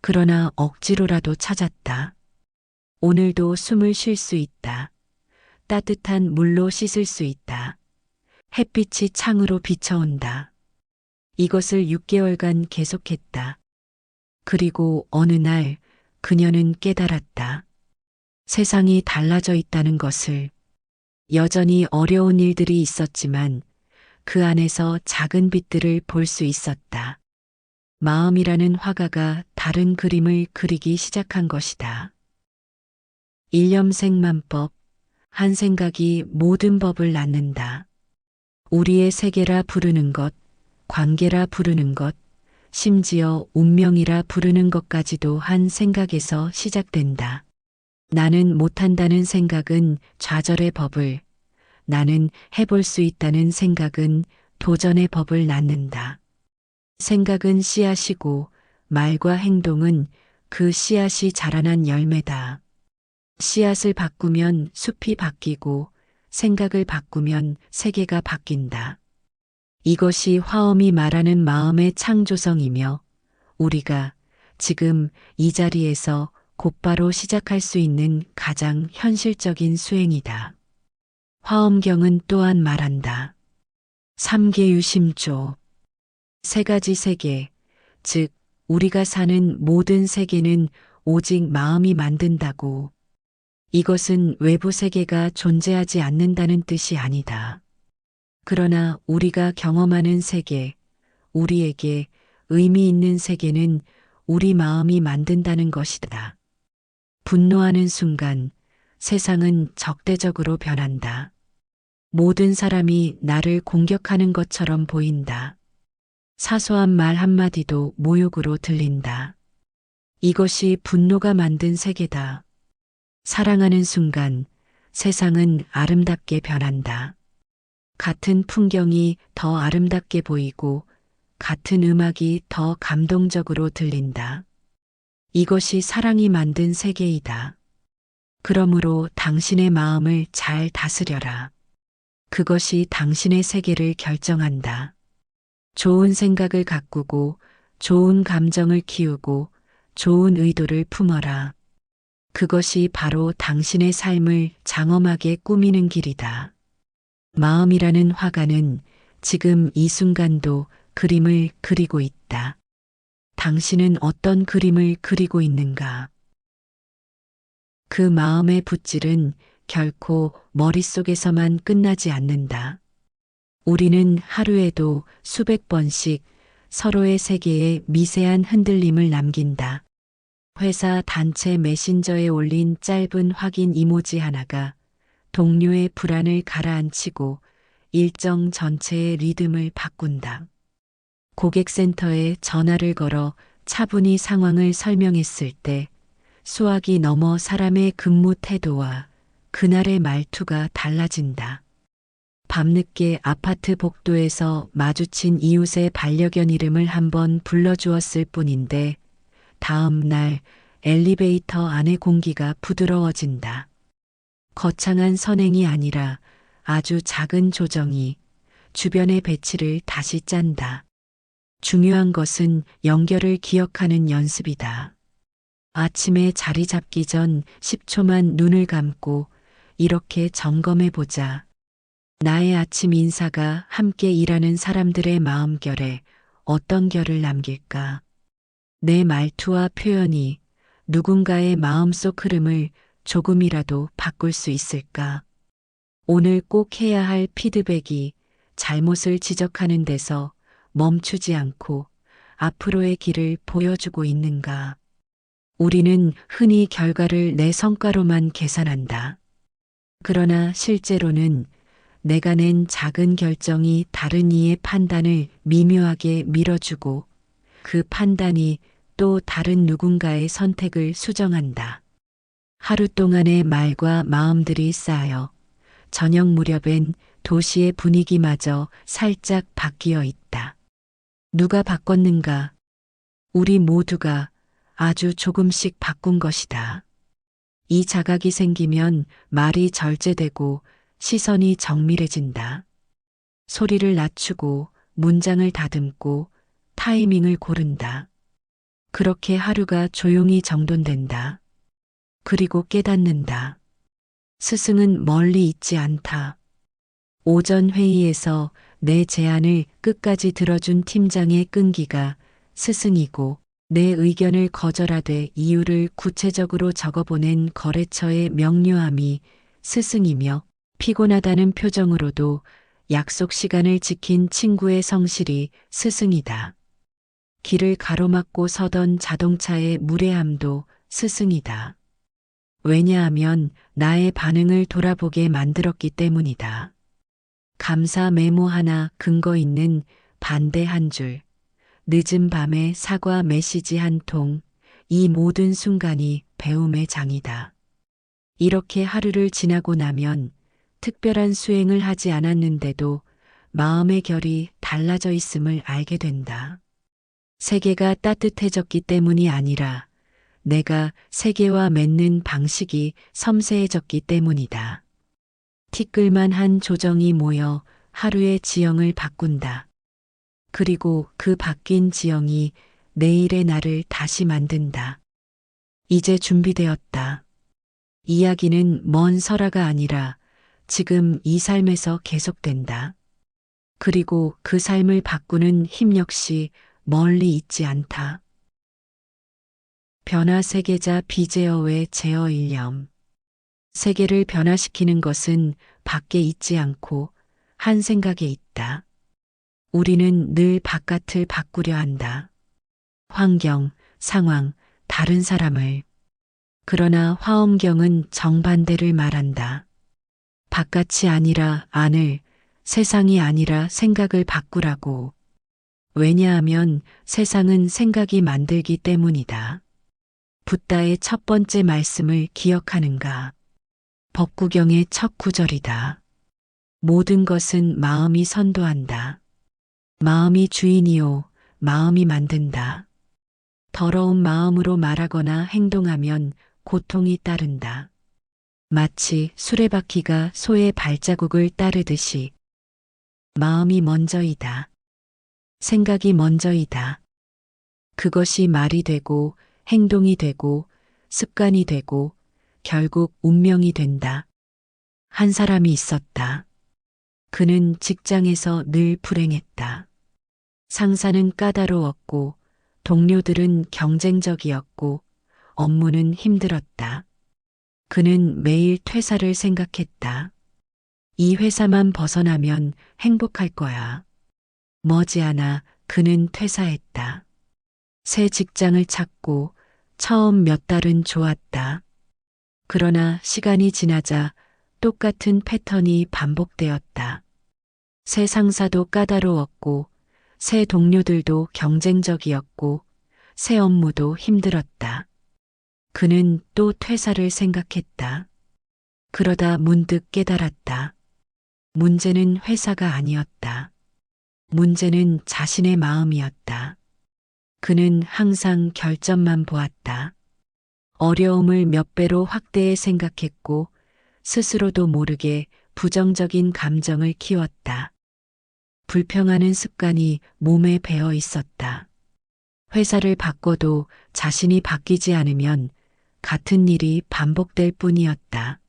S1: 그러나 억지로라도 찾았다. 오늘도 숨을 쉴 수 있다. 따뜻한 물로 씻을 수 있다. 햇빛이 창으로 비쳐온다. 이것을 6개월간 계속했다. 그리고 어느 날 그녀는 깨달았다. 세상이 달라져 있다는 것을. 여전히 어려운 일들이 있었지만 그 안에서 작은 빛들을 볼 수 있었다. 마음이라는 화가가 다른 그림을 그리기 시작한 것이다. 일념생만법, 한 생각이 모든 법을 낳는다. 우리의 세계라 부르는 것, 관계라 부르는 것, 심지어 운명이라 부르는 것까지도 한 생각에서 시작된다. 나는 못한다는 생각은 좌절의 법을, 나는 해볼 수 있다는 생각은 도전의 법을 낳는다. 생각은 씨앗이고 말과 행동은 그 씨앗이 자라난 열매다. 씨앗을 바꾸면 숲이 바뀌고 생각을 바꾸면 세계가 바뀐다. 이것이 화엄이 말하는 마음의 창조성이며 우리가 지금 이 자리에서 곧바로 시작할 수 있는 가장 현실적인 수행이다. 화엄경은 또한 말한다. 3계유심조. 3가지 세계, 즉 우리가 사는 모든 세계는 오직 마음이 만든다고. 이것은 외부 세계가 존재하지 않는다는 뜻이 아니다. 그러나 우리가 경험하는 세계, 우리에게 의미 있는 세계는 우리 마음이 만든다는 것이다. 분노하는 순간 세상은 적대적으로 변한다. 모든 사람이 나를 공격하는 것처럼 보인다. 사소한 말 한마디도 모욕으로 들린다. 이것이 분노가 만든 세계다. 사랑하는 순간 세상은 아름답게 변한다. 같은 풍경이 더 아름답게 보이고 같은 음악이 더 감동적으로 들린다. 이것이 사랑이 만든 세계이다. 그러므로 당신의 마음을 잘 다스려라. 그것이 당신의 세계를 결정한다. 좋은 생각을 가꾸고 좋은 감정을 키우고 좋은 의도를 품어라. 그것이 바로 당신의 삶을 장엄하게 꾸미는 길이다. 마음이라는 화가는 지금 이 순간도 그림을 그리고 있다. 당신은 어떤 그림을 그리고 있는가? 그 마음의 붓질은 결코 머릿속에서만 끝나지 않는다. 우리는 하루에도 수백 번씩 서로의 세계에 미세한 흔들림을 남긴다. 회사 단체 메신저에 올린 짧은 확인 이모지 하나가 동료의 불안을 가라앉히고 일정 전체의 리듬을 바꾼다. 고객센터에 전화를 걸어 차분히 상황을 설명했을 때 수학이 넘어 사람의 근무 태도와 그날의 말투가 달라진다. 밤늦게 아파트 복도에서 마주친 이웃의 반려견 이름을 한번 불러주었을 뿐인데 다음 날 엘리베이터 안의 공기가 부드러워진다. 거창한 선행이 아니라 아주 작은 조정이 주변의 배치를 다시 짠다. 중요한 것은 연결을 기억하는 연습이다. 아침에 자리 잡기 전 10초만 눈을 감고 이렇게 점검해 보자. 나의 아침 인사가 함께 일하는 사람들의 마음결에 어떤 결을 남길까? 내 말투와 표현이 누군가의 마음속 흐름을 조금이라도 바꿀 수 있을까? 오늘 꼭 해야 할 피드백이 잘못을 지적하는 데서 멈추지 않고 앞으로의 길을 보여주고 있는가? 우리는 흔히 결과를 내 성과로만 계산한다. 그러나 실제로는 내가 낸 작은 결정이 다른 이의 판단을 미묘하게 밀어주고 그 판단이 또 다른 누군가의 선택을 수정한다. 하루 동안의 말과 마음들이 쌓여 저녁 무렵엔 도시의 분위기마저 살짝 바뀌어 있다. 누가 바꿨는가? 우리 모두가 아주 조금씩 바꾼 것이다. 이 자각이 생기면 말이 절제되고 시선이 정밀해진다. 소리를 낮추고 문장을 다듬고 타이밍을 고른다. 그렇게 하루가 조용히 정돈된다. 그리고 깨닫는다. 스승은 멀리 있지 않다. 오전 회의에서 내 제안을 끝까지 들어준 팀장의 끈기가 스승이고, 내 의견을 거절하되 이유를 구체적으로 적어보낸 거래처의 명료함이 스승이며, 피곤하다는 표정으로도 약속 시간을 지킨 친구의 성실이 스승이다. 길을 가로막고 서던 자동차의 무례함도 스승이다. 왜냐하면 나의 반응을 돌아보게 만들었기 때문이다. 감사 메모 하나, 근거 있는 반대 한 줄, 늦은 밤에 사과 메시지 한 통, 이 모든 순간이 배움의 장이다. 이렇게 하루를 지나고 나면 특별한 수행을 하지 않았는데도 마음의 결이 달라져 있음을 알게 된다. 세계가 따뜻해졌기 때문이 아니라 내가 세계와 맺는 방식이 섬세해졌기 때문이다. 티끌만 한 조정이 모여 하루의 지형을 바꾼다. 그리고 그 바뀐 지형이 내일의 나를 다시 만든다. 이제 준비되었다. 이야기는 먼 설화가 아니라 지금 이 삶에서 계속된다. 그리고 그 삶을 바꾸는 힘 역시 멀리 있지 않다. 변화 세계자 비제어의 제어 일념. 세계를 변화시키는 것은 밖에 있지 않고 한 생각에 있다. 우리는 늘 바깥을 바꾸려 한다. 환경, 상황, 다른 사람을. 그러나 화엄경은 정반대를 말한다. 바깥이 아니라 안을, 세상이 아니라 생각을 바꾸라고. 왜냐하면 세상은 생각이 만들기 때문이다. 붓다의 첫 번째 말씀을 기억하는가? 법구경의 첫 구절이다. 모든 것은 마음이 선도한다. 마음이 주인이요, 마음이 만든다. 더러운 마음으로 말하거나 행동하면 고통이 따른다. 마치 수레바퀴가 소의 발자국을 따르듯이 마음이 먼저이다. 생각이 먼저이다. 그것이 말이 되고 행동이 되고 습관이 되고 결국 운명이 된다. 한 사람이 있었다. 그는 직장에서 늘 불행했다. 상사는 까다로웠고 동료들은 경쟁적이었고 업무는 힘들었다. 그는 매일 퇴사를 생각했다. 이 회사만 벗어나면 행복할 거야. 머지않아 그는 퇴사했다. 새 직장을 찾고 처음 몇 달은 좋았다. 그러나 시간이 지나자 똑같은 패턴이 반복되었다. 새 상사도 까다로웠고 새 동료들도 경쟁적이었고 새 업무도 힘들었다. 그는 또 퇴사를 생각했다. 그러다 문득 깨달았다. 문제는 회사가 아니었다. 문제는 자신의 마음이었다. 그는 항상 결점만 보았다. 어려움을 몇 배로 확대해 생각했고 스스로도 모르게 부정적인 감정을 키웠다. 불평하는 습관이 몸에 배어 있었다. 회사를 바꿔도 자신이 바뀌지 않으면 같은 일이 반복될 뿐이었다.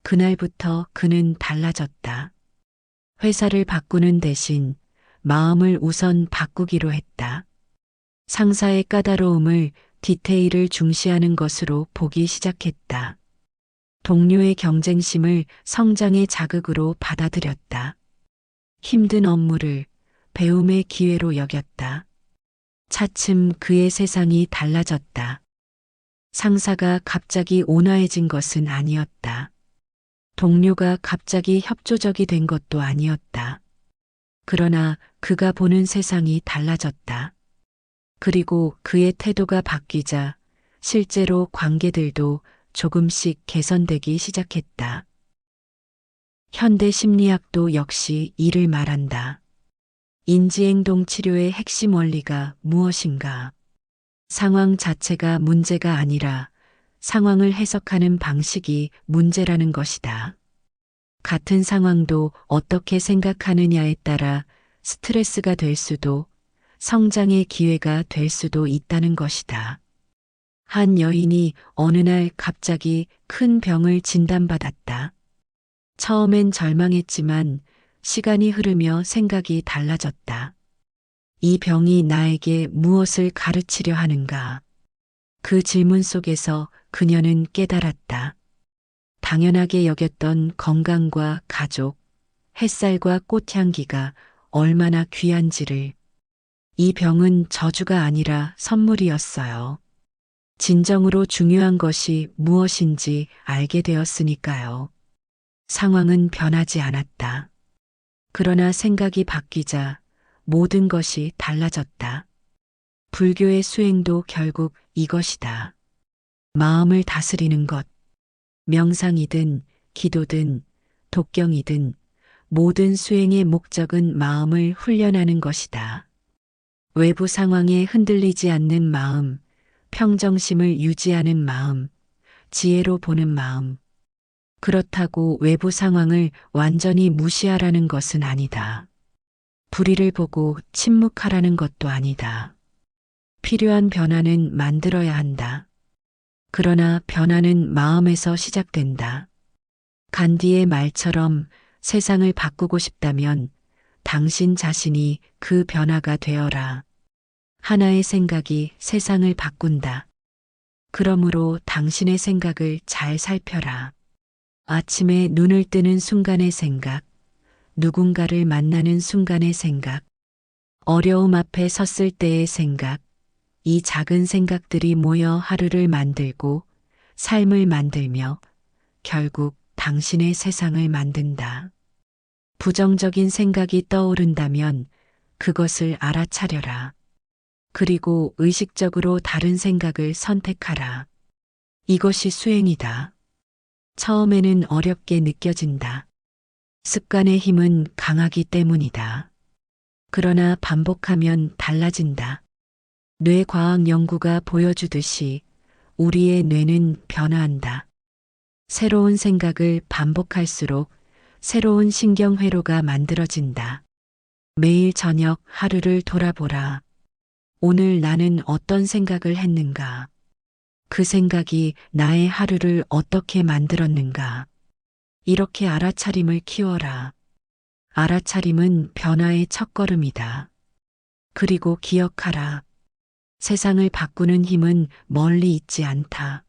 S1: 그날부터 그는 달라졌다. 회사를 바꾸는 대신 마음을 우선 바꾸기로 했다. 상사의 까다로움을 디테일을 중시하는 것으로 보기 시작했다. 동료의 경쟁심을 성장의 자극으로 받아들였다. 힘든 업무를 배움의 기회로 여겼다. 차츰 그의 세상이 달라졌다. 상사가 갑자기 온화해진 것은 아니었다. 동료가 갑자기 협조적이 된 것도 아니었다. 그러나 그가 보는 세상이 달라졌다. 그리고 그의 태도가 바뀌자 실제로 관계들도 조금씩 개선되기 시작했다. 현대 심리학도 역시 이를 말한다. 인지행동 치료의 핵심 원리가 무엇인가? 상황 자체가 문제가 아니라 상황을 해석하는 방식이 문제라는 것이다. 같은 상황도 어떻게 생각하느냐에 따라 스트레스가 될 수도 성장의 기회가 될 수도 있다는 것이다. 한 여인이 어느 날 갑자기 큰 병을 진단받았다. 처음엔 절망했지만 시간이 흐르며 생각이 달라졌다. 이 병이 나에게 무엇을 가르치려 하는가? 그 질문 속에서 그녀는 깨달았다. 당연하게 여겼던 건강과 가족, 햇살과 꽃향기가 얼마나 귀한지를. 이 병은 저주가 아니라 선물이었어요. 진정으로 중요한 것이 무엇인지 알게 되었으니까요. 상황은 변하지 않았다. 그러나 생각이 바뀌자 모든 것이 달라졌다. 불교의 수행도 결국 이것이다. 마음을 다스리는 것. 명상이든 기도든 독경이든 모든 수행의 목적은 마음을 훈련하는 것이다. 외부 상황에 흔들리지 않는 마음, 평정심을 유지하는 마음, 지혜로 보는 마음. 그렇다고 외부 상황을 완전히 무시하라는 것은 아니다. 불의를 보고 침묵하라는 것도 아니다. 필요한 변화는 만들어야 한다. 그러나 변화는 마음에서 시작된다. 간디의 말처럼 세상을 바꾸고 싶다면 당신 자신이 그 변화가 되어라. 하나의 생각이 세상을 바꾼다. 그러므로 당신의 생각을 잘 살펴라. 아침에 눈을 뜨는 순간의 생각, 누군가를 만나는 순간의 생각, 어려움 앞에 섰을 때의 생각, 이 작은 생각들이 모여 하루를 만들고 삶을 만들며 결국 당신의 세상을 만든다. 부정적인 생각이 떠오른다면 그것을 알아차려라. 그리고 의식적으로 다른 생각을 선택하라. 이것이 수행이다. 처음에는 어렵게 느껴진다. 습관의 힘은 강하기 때문이다. 그러나 반복하면 달라진다. 뇌과학 연구가 보여주듯이 우리의 뇌는 변화한다. 새로운 생각을 반복할수록 새로운 신경회로가 만들어진다. 매일 저녁 하루를 돌아보라. 오늘 나는 어떤 생각을 했는가? 그 생각이 나의 하루를 어떻게 만들었는가? 이렇게 알아차림을 키워라. 알아차림은 변화의 첫걸음이다. 그리고 기억하라. 세상을 바꾸는 힘은 멀리 있지 않다.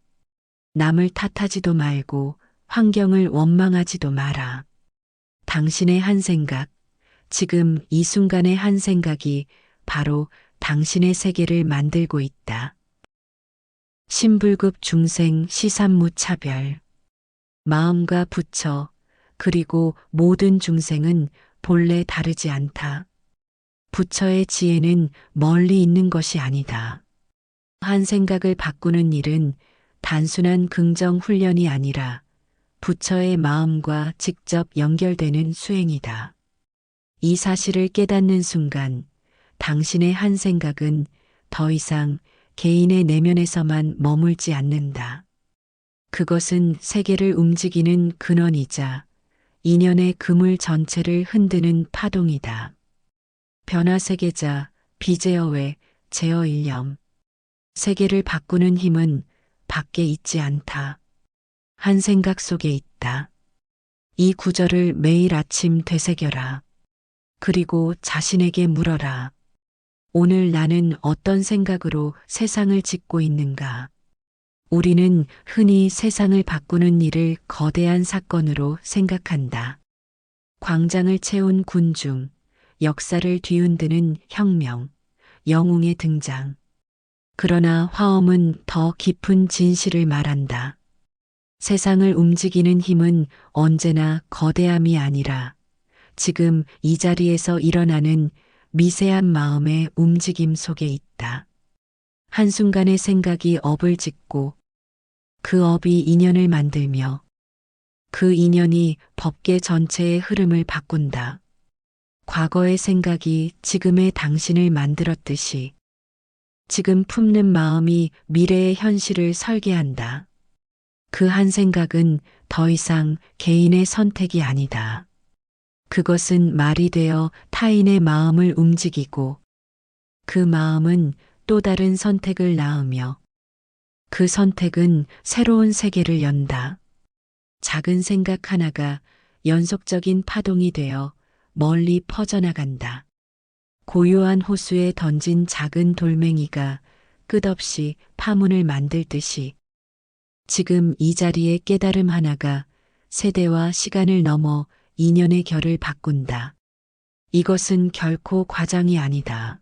S1: 남을 탓하지도 말고 환경을 원망하지도 마라. 당신의 한 생각, 지금 이 순간의 한 생각이 바로 당신의 세계를 만들고 있다. 신불급 중생 시삼무차별. 마음과 부처, 그리고 모든 중생은 본래 다르지 않다. 부처의 지혜는 멀리 있는 것이 아니다. 한 생각을 바꾸는 일은 단순한 긍정 훈련이 아니라 부처의 마음과 직접 연결되는 수행이다. 이 사실을 깨닫는 순간 당신의 한 생각은 더 이상 개인의 내면에서만 머물지 않는다. 그것은 세계를 움직이는 근원이자 인연의 그물 전체를 흔드는 파동이다. 변화세계자, 비제어외, 제어일념. 세계를 바꾸는 힘은 밖에 있지 않다. 한 생각 속에 있다. 이 구절을 매일 아침 되새겨라. 그리고 자신에게 물어라. 오늘 나는 어떤 생각으로 세상을 짓고 있는가? 우리는 흔히 세상을 바꾸는 일을 거대한 사건으로 생각한다. 광장을 채운 군중, 역사를 뒤흔드는 혁명, 영웅의 등장. 그러나 화엄은 더 깊은 진실을 말한다. 세상을 움직이는 힘은 언제나 거대함이 아니라 지금 이 자리에서 일어나는 미세한 마음의 움직임 속에 있다. 한순간의 생각이 업을 짓고 그 업이 인연을 만들며 그 인연이 법계 전체의 흐름을 바꾼다. 과거의 생각이 지금의 당신을 만들었듯이 지금 품는 마음이 미래의 현실을 설계한다. 그 한 생각은 더 이상 개인의 선택이 아니다. 그것은 말이 되어 타인의 마음을 움직이고 그 마음은 또 다른 선택을 낳으며 그 선택은 새로운 세계를 연다. 작은 생각 하나가 연속적인 파동이 되어 멀리 퍼져나간다. 고요한 호수에 던진 작은 돌멩이가 끝없이 파문을 만들듯이 지금 이 자리의 깨달음 하나가 세대와 시간을 넘어 인연의 결을 바꾼다. 이것은 결코 과장이 아니다.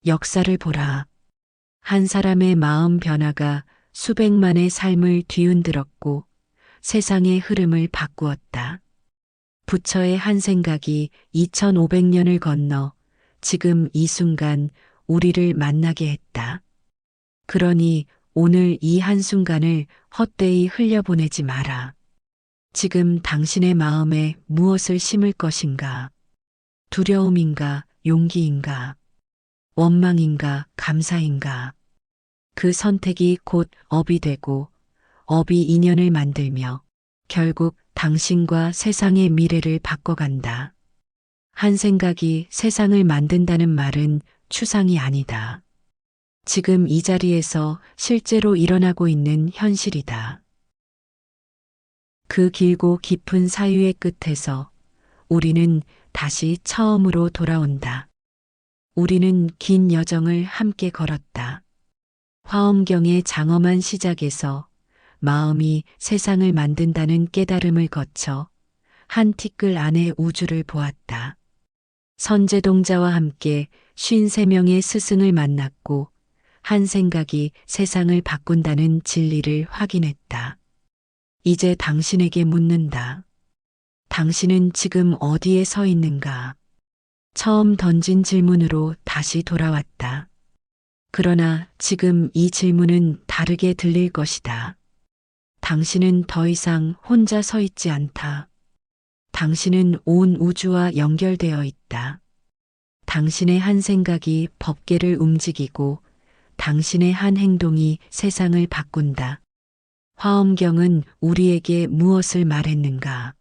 S1: 역사를 보라. 한 사람의 마음 변화가 수백만의 삶을 뒤흔들었고 세상의 흐름을 바꾸었다. 부처의 한 생각이 2500년을 건너 지금 이 순간 우리를 만나게 했다. 그러니 오늘 이 한순간을 헛되이 흘려보내지 마라. 지금 당신의 마음에 무엇을 심을 것인가? 두려움인가? 용기인가? 원망인가? 감사인가? 그 선택이 곧 업이 되고 업이 인연을 만들며 결국 당신과 세상의 미래를 바꿔간다. 한 생각이 세상을 만든다는 말은 추상이 아니다. 지금 이 자리에서 실제로 일어나고 있는 현실이다. 그 길고 깊은 사유의 끝에서 우리는 다시 처음으로 돌아온다. 우리는 긴 여정을 함께 걸었다. 화엄경의 장엄한 시작에서 마음이 세상을 만든다는 깨달음을 거쳐 한 티끌 안의 우주를 보았다. 선제동자와 함께 53명의 스승을 만났고 한 생각이 세상을 바꾼다는 진리를 확인했다. 이제 당신에게 묻는다. 당신은 지금 어디에 서 있는가? 처음 던진 질문으로 다시 돌아왔다. 그러나 지금 이 질문은 다르게 들릴 것이다. 당신은 더 이상 혼자 서 있지 않다. 당신은 온 우주와 연결되어 있다. 당신의 한 생각이 법계를 움직이고 당신의 한 행동이 세상을 바꾼다. 화엄경은 우리에게 무엇을 말했는가?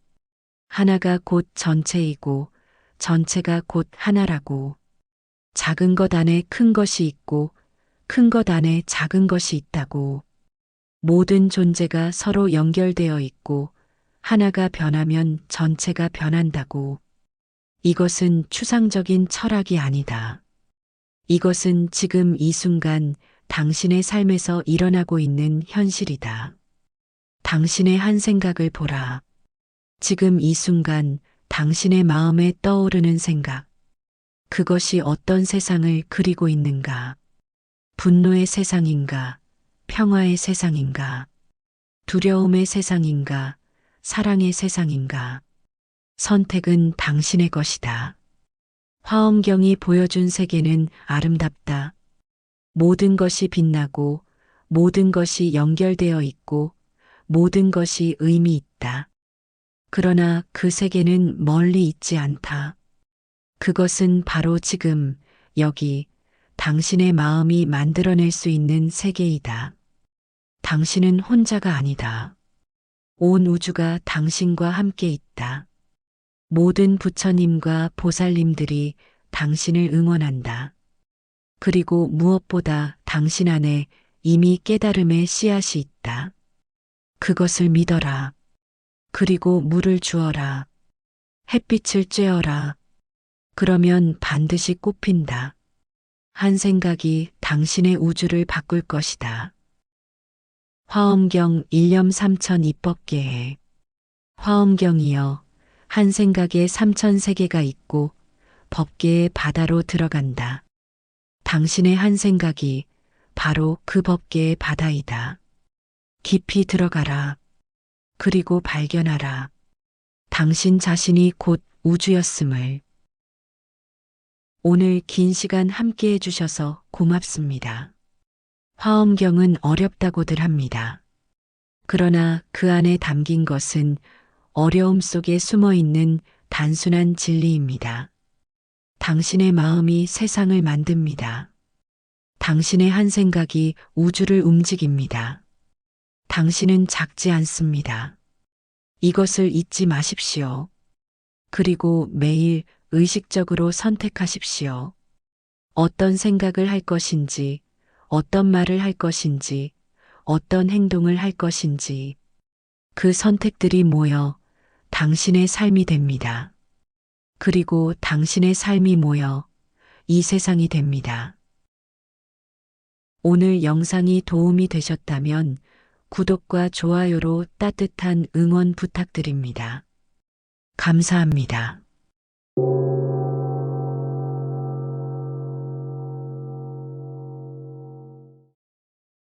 S1: 하나가 곧 전체이고 전체가 곧 하나라고. 작은 것 안에 큰 것이 있고 큰 것 안에 작은 것이 있다고. 모든 존재가 서로 연결되어 있고 하나가 변하면 전체가 변한다고. 이것은 추상적인 철학이 아니다. 이것은 지금 이 순간 당신의 삶에서 일어나고 있는 현실이다. 당신의 한 생각을 보라. 지금 이 순간 당신의 마음에 떠오르는 생각. 그것이 어떤 세상을 그리고 있는가? 분노의 세상인가? 평화의 세상인가? 두려움의 세상인가? 사랑의 세상인가? 선택은 당신의 것이다. 화엄경이 보여준 세계는 아름답다. 모든 것이 빛나고 모든 것이 연결되어 있고 모든 것이 의미 있다. 그러나 그 세계는 멀리 있지 않다. 그것은 바로 지금 여기 당신의 마음이 만들어낼 수 있는 세계이다. 당신은 혼자가 아니다. 온 우주가 당신과 함께 있다. 모든 부처님과 보살님들이 당신을 응원한다. 그리고 무엇보다 당신 안에 이미 깨달음의 씨앗이 있다. 그것을 믿어라. 그리고 물을 주어라. 햇빛을 쬐어라. 그러면 반드시 꽃핀다. 한 생각이 당신의 우주를 바꿀 것이다. 화엄경 일념 삼천 입법계에 화엄경이여 한 생각에 3000세계가 있고 법계의 바다로 들어간다. 당신의 한 생각이 바로 그 법계의 바다이다. 깊이 들어가라. 그리고 발견하라. 당신 자신이 곧 우주였음을. 오늘 긴 시간 함께 해주셔서 고맙습니다. 화엄경은 어렵다고들 합니다. 그러나 그 안에 담긴 것은 어려움 속에 숨어 있는 단순한 진리입니다. 당신의 마음이 세상을 만듭니다. 당신의 한 생각이 우주를 움직입니다. 당신은 작지 않습니다. 이것을 잊지 마십시오. 그리고 매일 의식적으로 선택하십시오. 어떤 생각을 할 것인지, 어떤 말을 할 것인지, 어떤 행동을 할 것인지, 그 선택들이 모여 당신의 삶이 됩니다. 그리고 당신의 삶이 모여 이 세상이 됩니다. 오늘 영상이 도움이 되셨다면 구독과 좋아요로 따뜻한 응원 부탁드립니다. 감사합니다.